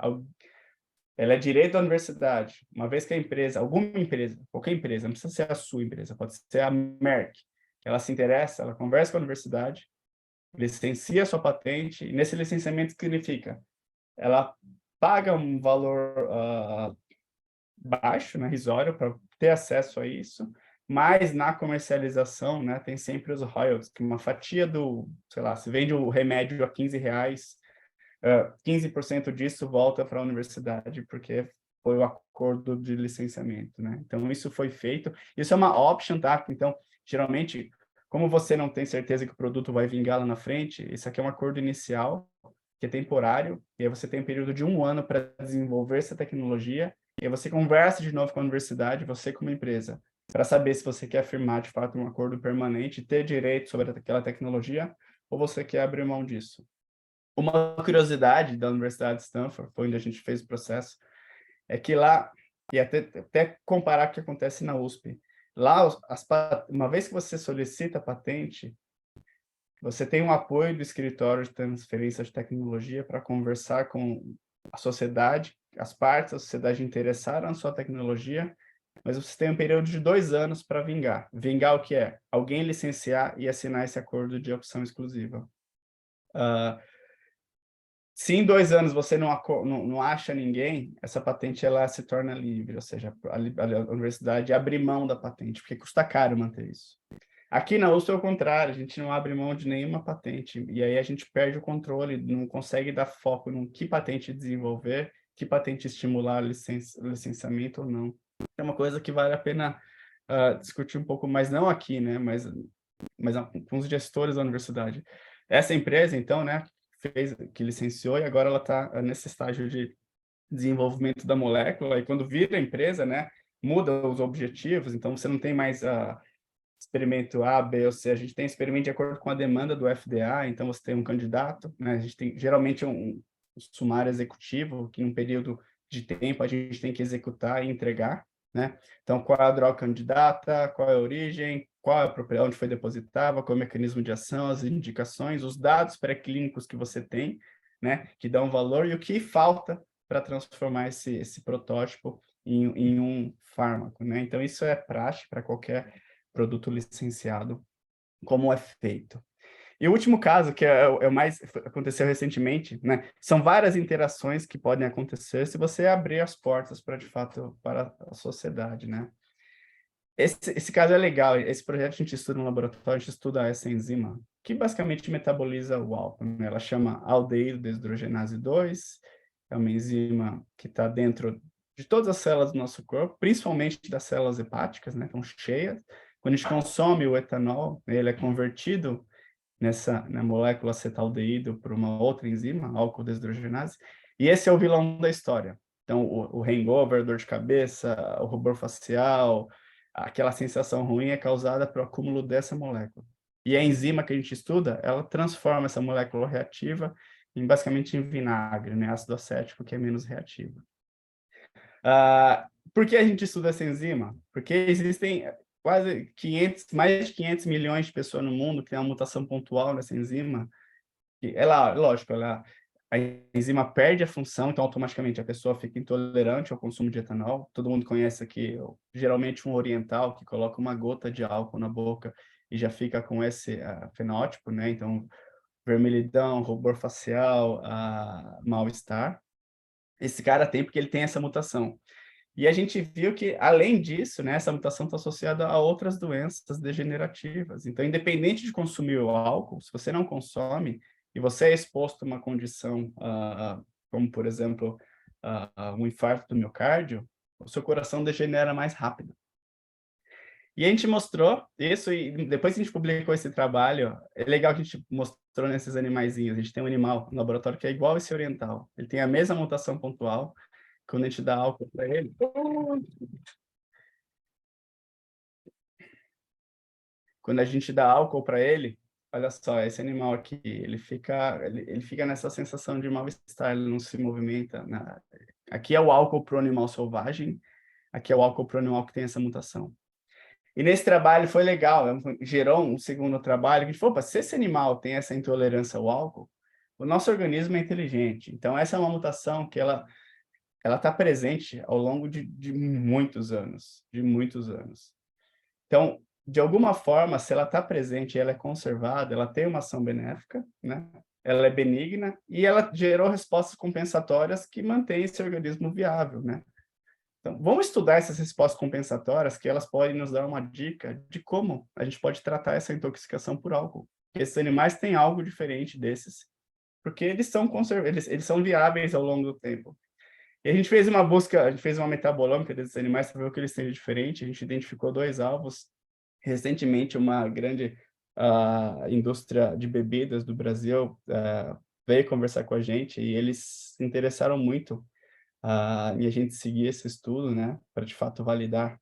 ela é direito da universidade. Uma vez que a empresa, alguma empresa, qualquer empresa, não precisa ser a sua empresa, pode ser a Merck, ela se interessa, ela conversa com a universidade, licencia a sua patente, e nesse licenciamento significa, ela paga um valor baixo, né, risório, para ter acesso a isso, mas na comercialização, né, tem sempre os royalties, que uma fatia do, sei lá, se vende o remédio a R$15, 15% disso volta para a universidade, porque foi o acordo de licenciamento, né? Então, isso foi feito. Isso é uma option, tá? Então, geralmente, como você não tem certeza que o produto vai vingar lá na frente, isso aqui é um acordo inicial, que é temporário, e aí você tem um período de 1 ano para desenvolver essa tecnologia, e aí você conversa de novo com a universidade, você como empresa, para saber se você quer firmar, de fato, um acordo permanente, ter direito sobre aquela tecnologia, ou você quer abrir mão disso. Uma curiosidade da Universidade de Stanford, foi onde a gente fez o processo, é que lá, e até comparar com o que acontece na USP, lá, uma vez que você solicita a patente, você tem um apoio do escritório de transferência de tecnologia para conversar com a sociedade, as partes, a sociedade interessada na sua tecnologia, mas você tem um período de 2 anos para vingar. Vingar o que é? Alguém licenciar e assinar esse acordo de opção exclusiva. Se em 2 anos você não acha ninguém, essa patente ela se torna livre, ou seja, a universidade abre mão da patente, porque custa caro manter isso. Aqui na USP é o contrário, a gente não abre mão de nenhuma patente, e aí a gente perde o controle, não consegue dar foco no que patente desenvolver, que patente estimular licenciamento ou não. É uma coisa que vale a pena discutir um pouco mais, não aqui, né, mas com os gestores da universidade. Essa empresa, então, né, que licenciou, e agora ela está nesse estágio de desenvolvimento da molécula, e quando vira empresa, né, muda os objetivos, então você não tem mais experimento A, B ou C, a gente tem experimento de acordo com a demanda do FDA, então você tem um candidato, né, a gente tem geralmente um sumário executivo, que num período de tempo a gente tem que executar e entregar, né? Então, qual é a droga candidata, qual é a origem, qual é a propriedade, onde foi depositada, qual é o mecanismo de ação, as indicações, os dados pré-clínicos que você tem, né, que dão valor, e o que falta para transformar esse protótipo em um fármaco, né? Então, isso é praxe para qualquer produto licenciado, como é feito. E o último caso, que é o mais aconteceu recentemente, né? São várias interações que podem acontecer se você abrir as portas para, de fato, para a sociedade, né? Esse caso é legal. Esse projeto a gente estuda no laboratório, a gente estuda essa enzima, que basicamente metaboliza o álcool, né? Ela chama aldeído desdrogenase 2, é uma enzima que está dentro de todas as células do nosso corpo, principalmente das células hepáticas, né? Estão cheias. Quando a gente consome o etanol, ele é convertido na molécula acetaldeído por uma outra enzima, álcool desdrogenase, E esse é o vilão da história. Então, o hangover, a dor de cabeça, o rubor facial, aquela sensação ruim é causada pelo acúmulo dessa molécula. E a enzima que a gente estuda, ela transforma essa molécula reativa basicamente em vinagre, né? Ácido acético, que é menos reativo. Por que a gente estuda essa enzima? Porque existem quase 500, mais de 500 milhões de pessoas no mundo que têm uma mutação pontual nessa enzima. E ela, lógico, a enzima perde a função, então automaticamente a pessoa fica intolerante ao consumo de etanol. Todo mundo conhece aqui, geralmente um oriental que coloca uma gota de álcool na boca e já fica com esse fenótipo, né? Então, vermelhidão, rubor facial, mal-estar. Esse cara tem porque ele tem essa mutação. E a gente viu que, além disso, né, essa mutação está associada a outras doenças degenerativas. Então, independente de consumir o álcool, se você não consome e você é exposto a uma condição, como, por exemplo, um infarto do miocárdio, o seu coração degenera mais rápido. E a gente mostrou isso, e depois que a gente publicou esse trabalho, é legal que a gente mostrou nesses animaizinhos. A gente tem um animal no laboratório que é igual esse oriental. Ele tem a mesma mutação pontual. Quando a gente dá álcool para ele, quando a gente dá álcool para ele, olha só, esse animal aqui, ele fica nessa sensação de mal-estar, ele não se movimenta. Aqui é o álcool para o animal selvagem, aqui é o álcool para o animal que tem essa mutação. E nesse trabalho foi legal, gerou um segundo trabalho, que a gente falou, se esse animal tem essa intolerância ao álcool, o nosso organismo é inteligente. Então, essa é uma mutação que ela está presente ao longo de muitos anos, de muitos anos. Então, de alguma forma, se ela está presente e ela é conservada, ela tem uma ação benéfica, né? Ela é benigna e ela gerou respostas compensatórias que mantêm esse organismo viável, né? Então, vamos estudar essas respostas compensatórias, que elas podem nos dar uma dica de como a gente pode tratar essa intoxicação por álcool. Esses animais têm algo diferente desses, porque eles são eles são viáveis ao longo do tempo. E a gente fez uma busca, a gente fez uma metabolômica desses animais para ver o que eles têm de diferente. A gente identificou 2 alvos. Recentemente, uma grande indústria de bebidas do Brasil veio conversar com a gente e eles se interessaram muito em a gente seguir esse estudo, né, para de fato validar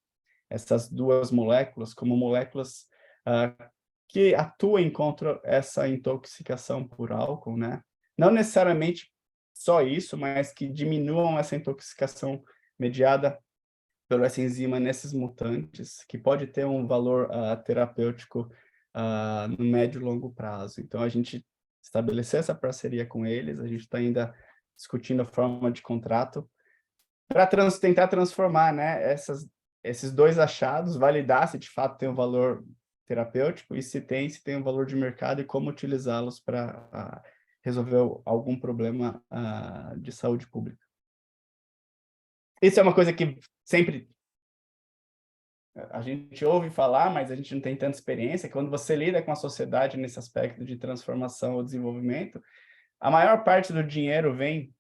essas 2 moléculas como moléculas que atuem contra essa intoxicação por álcool, né? Não necessariamente só isso, mas que diminuam essa intoxicação mediada pela essa enzima nesses mutantes, que pode ter um valor terapêutico no médio e longo prazo. Então, a gente estabeleceu essa parceria com eles, a gente está ainda discutindo a forma de contrato para tentar transformar, né, esses 2 achados, validar se de fato tem um valor terapêutico e se tem um valor de mercado e como utilizá-los para resolver algum problema de saúde pública. Isso é uma coisa que sempre a gente ouve falar, mas a gente não tem tanta experiência. Quando você lida com a sociedade nesse aspecto de transformação ou desenvolvimento, a maior parte do dinheiro vem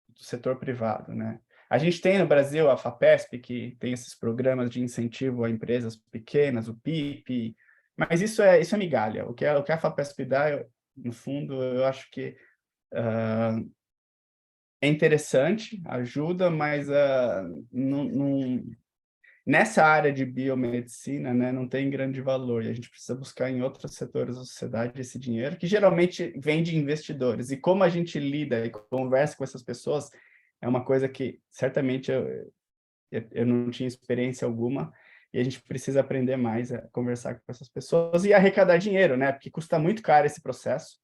do setor privado, né? A gente tem no Brasil a FAPESP, que tem esses programas de incentivo a empresas pequenas, o PIP, mas isso é migalha. O que a FAPESP dá, no fundo, eu acho que é interessante, ajuda, mas nessa área de biomedicina, né, não tem grande valor, e a gente precisa buscar em outros setores da sociedade esse dinheiro, que geralmente vem de investidores. E como a gente lida e conversa com essas pessoas, é uma coisa que certamente eu não tinha experiência alguma, e a gente precisa aprender mais a conversar com essas pessoas e arrecadar dinheiro, né? Porque custa muito caro esse processo,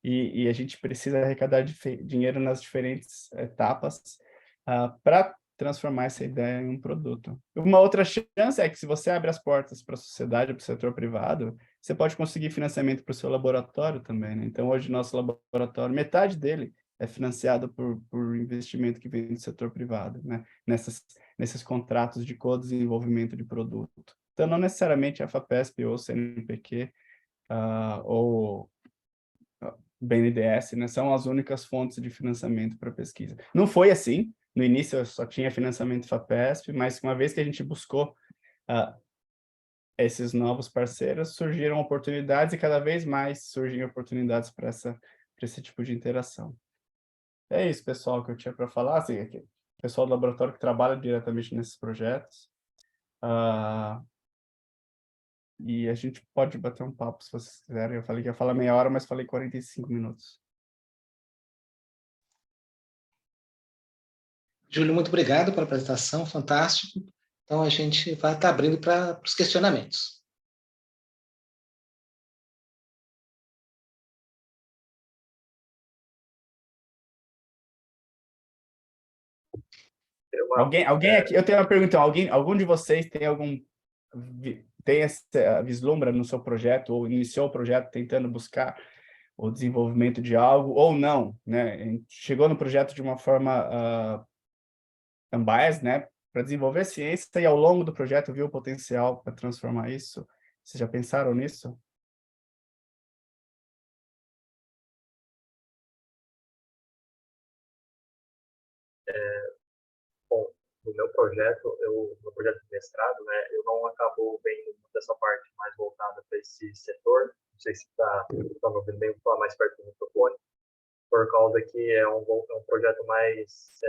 e a gente precisa arrecadar dinheiro nas diferentes etapas para transformar essa ideia em um produto. Uma outra chance é que se você abre as portas para a sociedade, para o setor privado, você pode conseguir financiamento para o seu laboratório também, né? Então, hoje, nosso laboratório, metade dele é financiado por investimento que vem do setor privado, né? Nesses contratos de co-desenvolvimento de produto. Então, não necessariamente a FAPESP ou o CNPq ou BNDES, né, são as únicas fontes de financiamento para pesquisa. Não foi assim, no início eu só tinha financiamento FAPESP, mas uma vez que a gente buscou esses novos parceiros, surgiram oportunidades e cada vez mais surgem oportunidades para esse tipo de interação. É isso, pessoal, que eu tinha para falar. Assim, aqui, o pessoal do laboratório que trabalha diretamente nesses projetos. Ah, e a gente pode bater um papo se vocês quiserem. Eu falei que ia falar meia hora, mas falei 45 minutos. Júlio, muito obrigado pela apresentação, fantástico. Então, a gente vai estar abrindo para os questionamentos. Alguém aqui, eu tenho uma pergunta, então, algum de vocês tem tem essa vislumbra no seu projeto, ou iniciou o projeto tentando buscar o desenvolvimento de algo, ou não, né? Chegou no projeto de uma forma unbiased, né? Para desenvolver ciência e ao longo do projeto viu o potencial para transformar isso. Vocês já pensaram nisso? Bom, no meu projeto, no projeto de mestrado, né, eu não acabo vendo dessa parte mais voltada para esse setor. Não sei se está me ouvindo bem, vou falar mais perto do microfone, por causa que é um projeto mais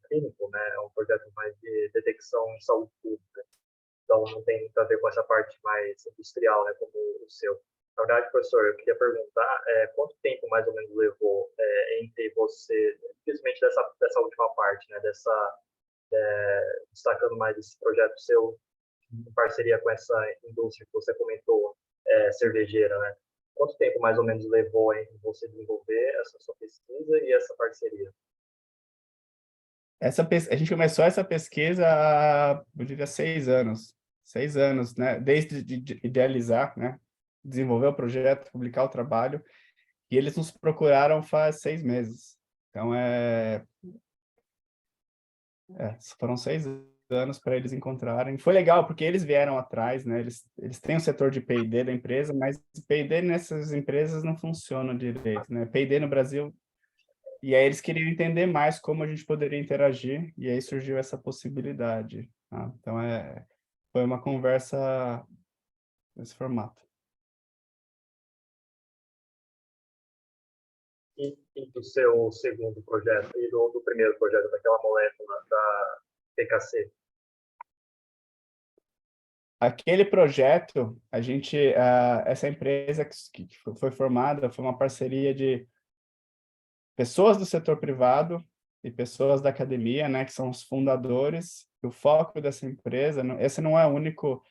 clínico, né, é um projeto mais de detecção em saúde pública. Então, não tem muito a ver com essa parte mais industrial, né, como o seu. Na verdade, professor, eu queria perguntar quanto tempo mais ou menos levou entre você, simplesmente dessa última parte, né, destacando mais esse projeto seu em parceria com essa indústria que você comentou, cervejeira, né? Quanto tempo mais ou menos levou em você desenvolver essa sua pesquisa e essa parceria? A gente começou essa pesquisa há, eu diria, 6 anos. 6 anos, né? Desde de idealizar, né? Desenvolver o projeto, publicar o trabalho, e eles nos procuraram faz 6 meses. Então, foram 6 anos para eles encontrarem. Foi legal, porque eles vieram atrás, né? Eles têm o setor de P&D da empresa, mas P&D nessas empresas não funciona direito, né? P&D no Brasil. E aí eles queriam entender mais como a gente poderia interagir, e aí surgiu essa possibilidade. Tá? Então, foi uma conversa nesse formato. E do seu segundo projeto e do primeiro projeto, daquela molécula da PKC? Aquele projeto, essa empresa que foi formada foi uma parceria de pessoas do setor privado e pessoas da academia, né, que são os fundadores. O foco dessa empresa, esse não é o único,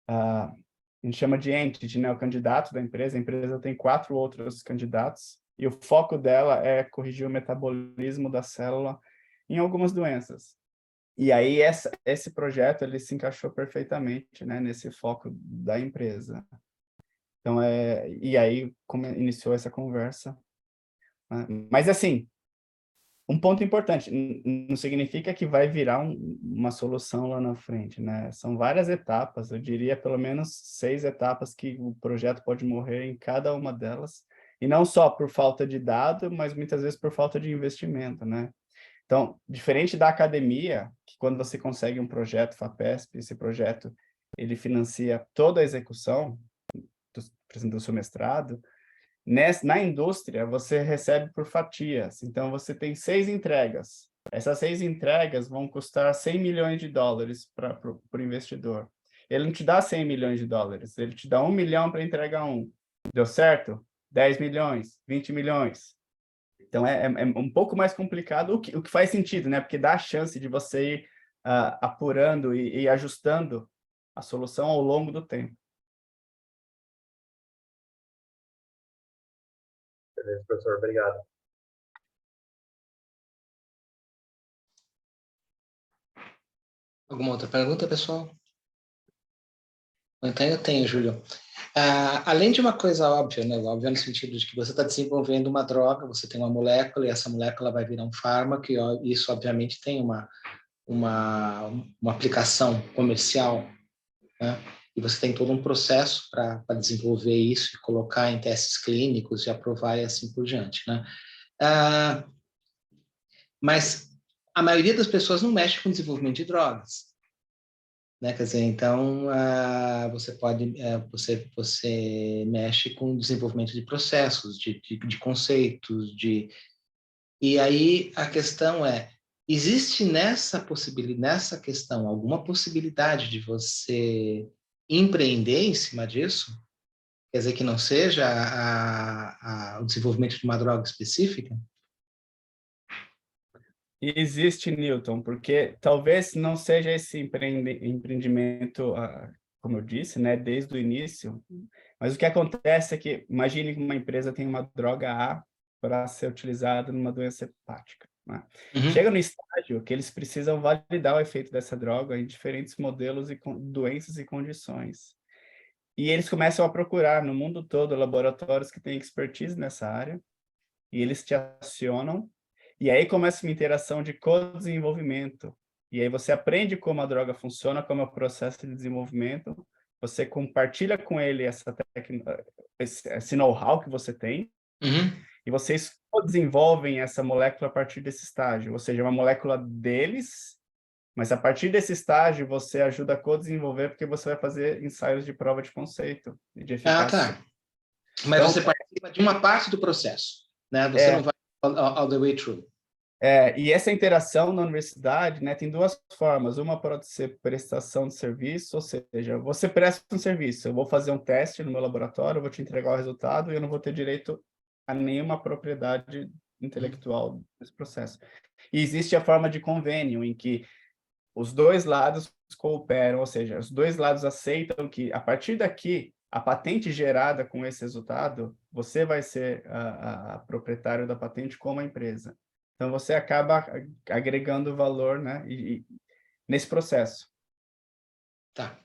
a gente chama de entity, né, o candidato da empresa. A empresa tem 4 outros candidatos e o foco dela é corrigir o metabolismo da célula em algumas doenças. E aí esse projeto ele se encaixou perfeitamente, né, nesse foco da empresa. Então e aí como iniciou essa conversa, né? Mas assim, um ponto importante, não significa que vai virar uma solução lá na frente, né? São várias etapas, eu diria pelo menos 6 etapas que o projeto pode morrer em cada uma delas, e não só por falta de dado, mas muitas vezes por falta de investimento, né? Então, diferente da academia, que quando você consegue um projeto FAPESP, esse projeto ele financia toda a execução, por exemplo, do seu mestrado. Na indústria, você recebe por fatias. Então, você tem 6 entregas. Essas 6 entregas vão custar $100 milhões para o investidor. Ele não te dá $100 milhões, ele te dá 1 milhão para entregar um. Deu certo? 10 milhões, 20 milhões. Então, é um pouco mais complicado, o que faz sentido, né? Porque dá a chance de você ir apurando e ajustando a solução ao longo do tempo. Beleza, professor, obrigado. Alguma outra pergunta, pessoal? Então eu tenho, Júlio. Além de uma coisa óbvia, né? Óbvia no sentido de que você está desenvolvendo uma droga, você tem uma molécula e essa molécula vai virar um fármaco e isso obviamente tem uma aplicação comercial, né? E você tem todo um processo para desenvolver isso e colocar em testes clínicos e aprovar e assim por diante, né? Mas a maioria das pessoas não mexe com desenvolvimento de drogas, né? Quer dizer, então você mexe com o desenvolvimento de processos, de conceitos, E aí a questão é, existe nessa questão alguma possibilidade de você empreender em cima disso? Quer dizer, que não seja o desenvolvimento de uma droga específica? E existe, Newton, porque talvez não seja esse empreendimento, como eu disse, né, desde o início, mas o que acontece é que, imagine que uma empresa tem uma droga A para ser utilizada numa doença hepática, né? Chega no estágio que eles precisam validar o efeito dessa droga em diferentes modelos e doenças e condições. E eles começam a procurar no mundo todo laboratórios que têm expertise nessa área, e eles te acionam, e aí começa uma interação de co-desenvolvimento. E aí você aprende como a droga funciona, como é o processo de desenvolvimento, você compartilha com ele esse know-how que você tem, e vocês desenvolvem essa molécula a partir desse estágio, ou seja, uma molécula deles, mas a partir desse estágio você ajuda a co-desenvolver, porque você vai fazer ensaios de prova de conceito e de Ah, eficácia. tá. Mas Então, você participa de uma parte do processo, né? Você não vai all the way through. E essa interação na universidade, né, tem duas formas. Uma pode ser prestação de serviço, ou seja, você presta um serviço, eu vou fazer um teste no meu laboratório, eu vou te entregar o resultado e eu não vou ter direito a nenhuma propriedade intelectual desse processo. E existe a forma de convênio, em que os dois lados cooperam, ou seja, os dois lados aceitam que, a partir daqui, a patente gerada com esse resultado, você vai ser a proprietário da patente como a empresa. Então, você acaba agregando valor, né, nesse processo. Tá.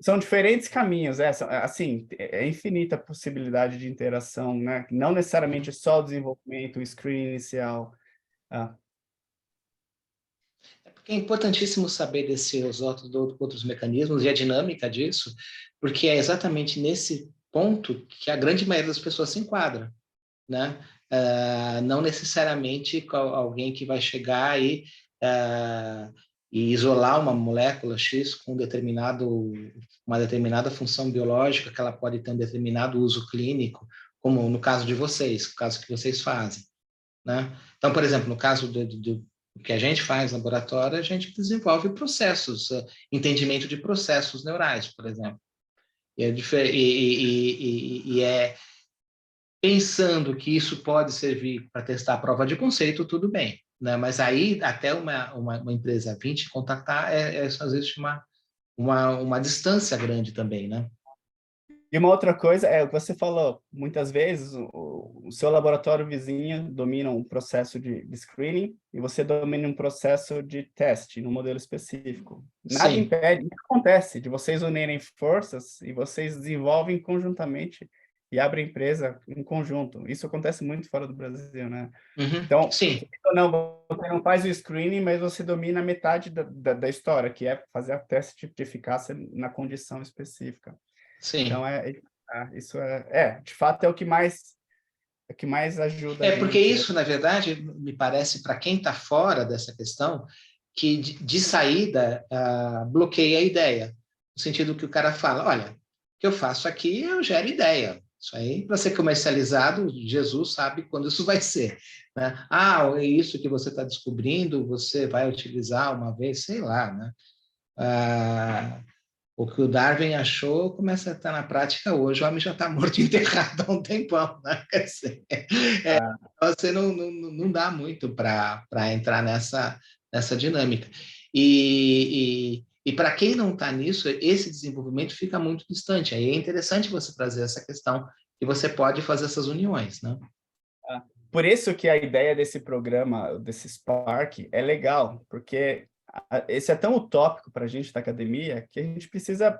São diferentes caminhos, assim, é infinita a possibilidade de interação, né? Não necessariamente só o desenvolvimento, o screen inicial. Porque é importantíssimo saber desses outros mecanismos e a dinâmica disso, porque é exatamente nesse ponto que a grande maioria das pessoas se enquadra, né? Não necessariamente alguém que vai chegar e isolar uma molécula X com uma determinada função biológica, que ela pode ter um determinado uso clínico, como no caso de vocês, o caso que vocês fazem, né? Então, por exemplo, no caso do que a gente faz no laboratório, a gente desenvolve processos, entendimento de processos neurais, por exemplo. E é pensando que isso pode servir para testar a prova de conceito, tudo bem, né? Mas aí, até uma empresa vir te contactar, às vezes uma distância grande também, né? E uma outra coisa é o que você falou, muitas vezes o seu laboratório vizinho domina um processo de screening e você domina um processo de teste no modelo específico. Nada impede, acontece de vocês unirem forças e vocês desenvolvem conjuntamente e abrem empresa em conjunto. Isso acontece muito fora do Brasil, né? Então, sim. Você não faz o screening, mas você domina metade da história, que é fazer a teste de eficácia na condição específica. Sim. Então, isso de fato, é o que mais ajuda a gente. Porque isso, na verdade, me parece, para quem está fora dessa questão, que de saída bloqueia a ideia. No sentido que o cara fala, olha, o que eu faço aqui, eu gero ideia. Isso aí, para ser comercializado, Jesus sabe quando isso vai ser, né? É isso que você está descobrindo, você vai utilizar uma vez, sei lá, né? O que o Darwin achou começa a estar na prática hoje. O homem já está morto e enterrado há um tempão, né? Quer dizer, você não dá muito para entrar nessa dinâmica. E para quem não está nisso, esse desenvolvimento fica muito distante. Aí é interessante você trazer essa questão que você pode fazer essas uniões, né? Por isso que a ideia desse programa, desse Spark, é legal, porque esse é tão utópico para a gente da academia que a gente precisa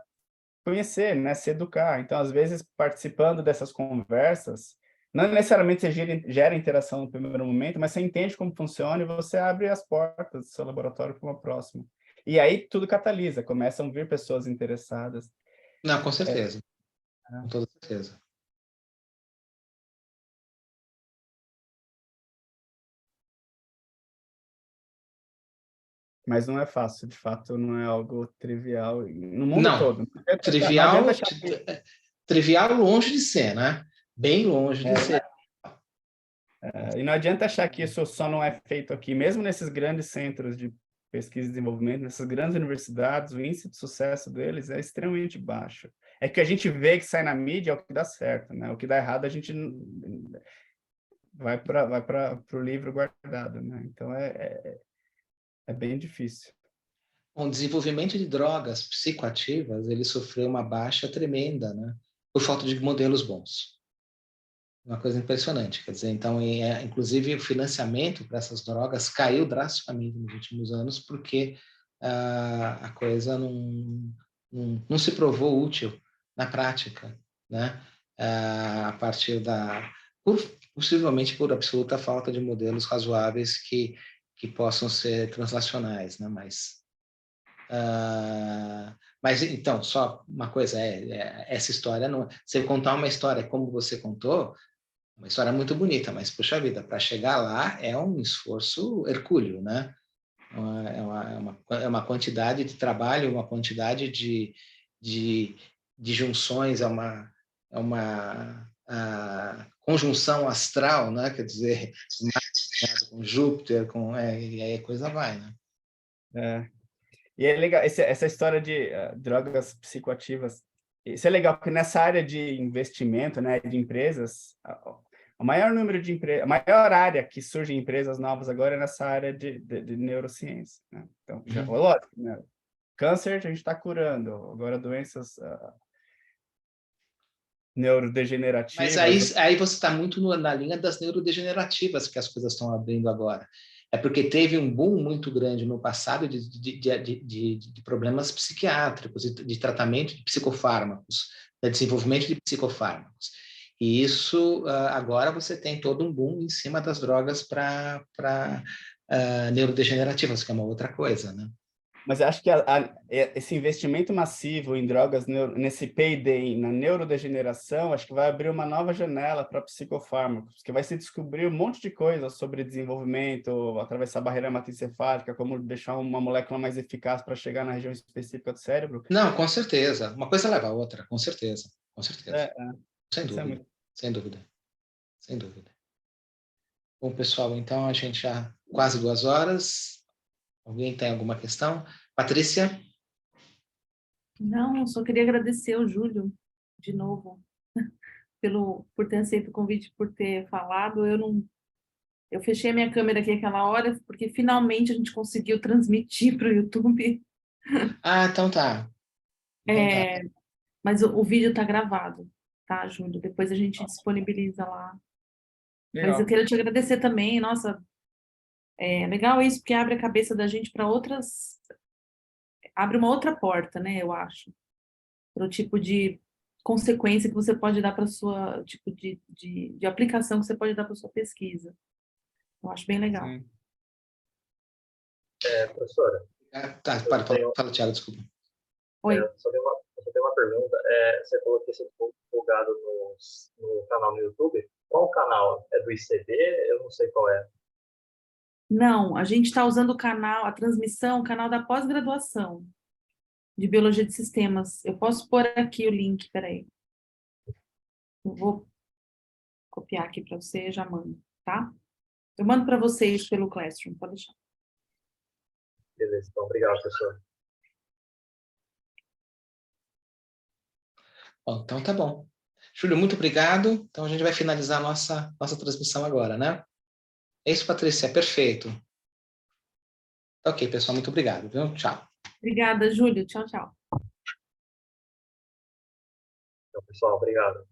conhecer, né, se educar. Então, às vezes, participando dessas conversas, não necessariamente você gera interação no primeiro momento, mas você entende como funciona e você abre as portas do seu laboratório para uma próxima. E aí tudo catalisa, começam a vir pessoas interessadas. Não, com certeza. Com toda certeza. Mas não é fácil, de fato, não é algo trivial no mundo todo. Trivial longe de ser, né? Bem longe de ser. E não adianta achar que isso só não é feito aqui, mesmo nesses grandes centros de pesquisa e desenvolvimento, nessas grandes universidades, o índice de sucesso deles é extremamente baixo. É que a gente vê que sai na mídia é o que dá certo, né? O que dá errado a gente vai para o livro guardado, né? Então é bem difícil. O desenvolvimento de drogas psicoativas, ele sofreu uma baixa tremenda, né? Por falta de modelos bons. Uma coisa impressionante, quer dizer, então, inclusive o financiamento para essas drogas caiu drasticamente nos últimos anos porque a coisa não se provou útil na prática, né? A partir possivelmente por absoluta falta de modelos razoáveis que possam ser translacionais, né? Mas então, só uma coisa, essa história, não, você contar uma história como você contou, uma história muito bonita, mas, puxa vida, para chegar lá é um esforço hercúleo, né? É uma quantidade de trabalho, uma quantidade de junções, é uma conjunção astral, né? Quer dizer, com Júpiter, e aí a coisa vai, né? E é legal, essa história de drogas psicoativas, isso é legal, porque nessa área de investimento, né, de empresas, o maior número de empresas, a maior área que surgem empresas novas agora é nessa área de neurociência, né? Então, lógico, né? Câncer a gente está curando, agora doenças neurodegenerativas. Mas aí você está muito na linha das neurodegenerativas que as coisas estão abrindo agora. É porque teve um boom muito grande no passado de problemas psiquiátricos, de tratamento de psicofármacos, de desenvolvimento de psicofármacos. E isso, agora você tem todo um boom em cima das drogas para neurodegenerativas, que é uma outra coisa, né? Mas eu acho que esse investimento massivo em drogas, nesse P&D, na neurodegeneração, acho que vai abrir uma nova janela para psicofármacos, que vai se descobrir um monte de coisa sobre desenvolvimento, atravessar a barreira hematoencefálica, como deixar uma molécula mais eficaz para chegar na região específica do cérebro. Não, com certeza. Uma coisa leva a outra, com certeza. Com certeza. Sem dúvida. Muito... Sem dúvida. Sem dúvida. Bom, pessoal, então a gente já quase 2 horas. Alguém tem alguma questão? Patrícia? Não, só queria agradecer ao Júlio, de novo, por ter aceito o convite, por ter falado. Eu fechei a minha câmera aqui aquela hora, porque finalmente a gente conseguiu transmitir para o YouTube. Ah, então tá. Mas o vídeo está gravado, tá, Júlio? Depois a gente disponibiliza lá. Legal. Mas eu queria te agradecer também. Nossa, é legal isso, porque abre a cabeça da gente para outras... Abre uma outra porta, né, eu acho. Para o tipo de consequência que você pode dar para sua... Tipo de aplicação que você pode dar para sua pesquisa. Eu acho bem legal. Sim. Professora. Fala, Thiago, desculpa. Oi. Só tenho uma pergunta. Você falou que você foi divulgado no canal no YouTube. Qual canal? É do ICB? Eu não sei qual é. Não, a gente está usando o canal, a transmissão, o canal da pós-graduação de Biologia de Sistemas. Eu posso pôr aqui o link, peraí. Eu vou copiar aqui para você e já mando, tá? Eu mando para vocês pelo Classroom, pode deixar. Beleza, então obrigado, professor. Bom, então tá bom. Júlio, muito obrigado. Então a gente vai finalizar a nossa transmissão agora, né? É isso, Patrícia, perfeito. Ok, pessoal, muito obrigado, viu? Tchau. Obrigada, Júlio. Tchau, tchau. Então, pessoal, obrigado.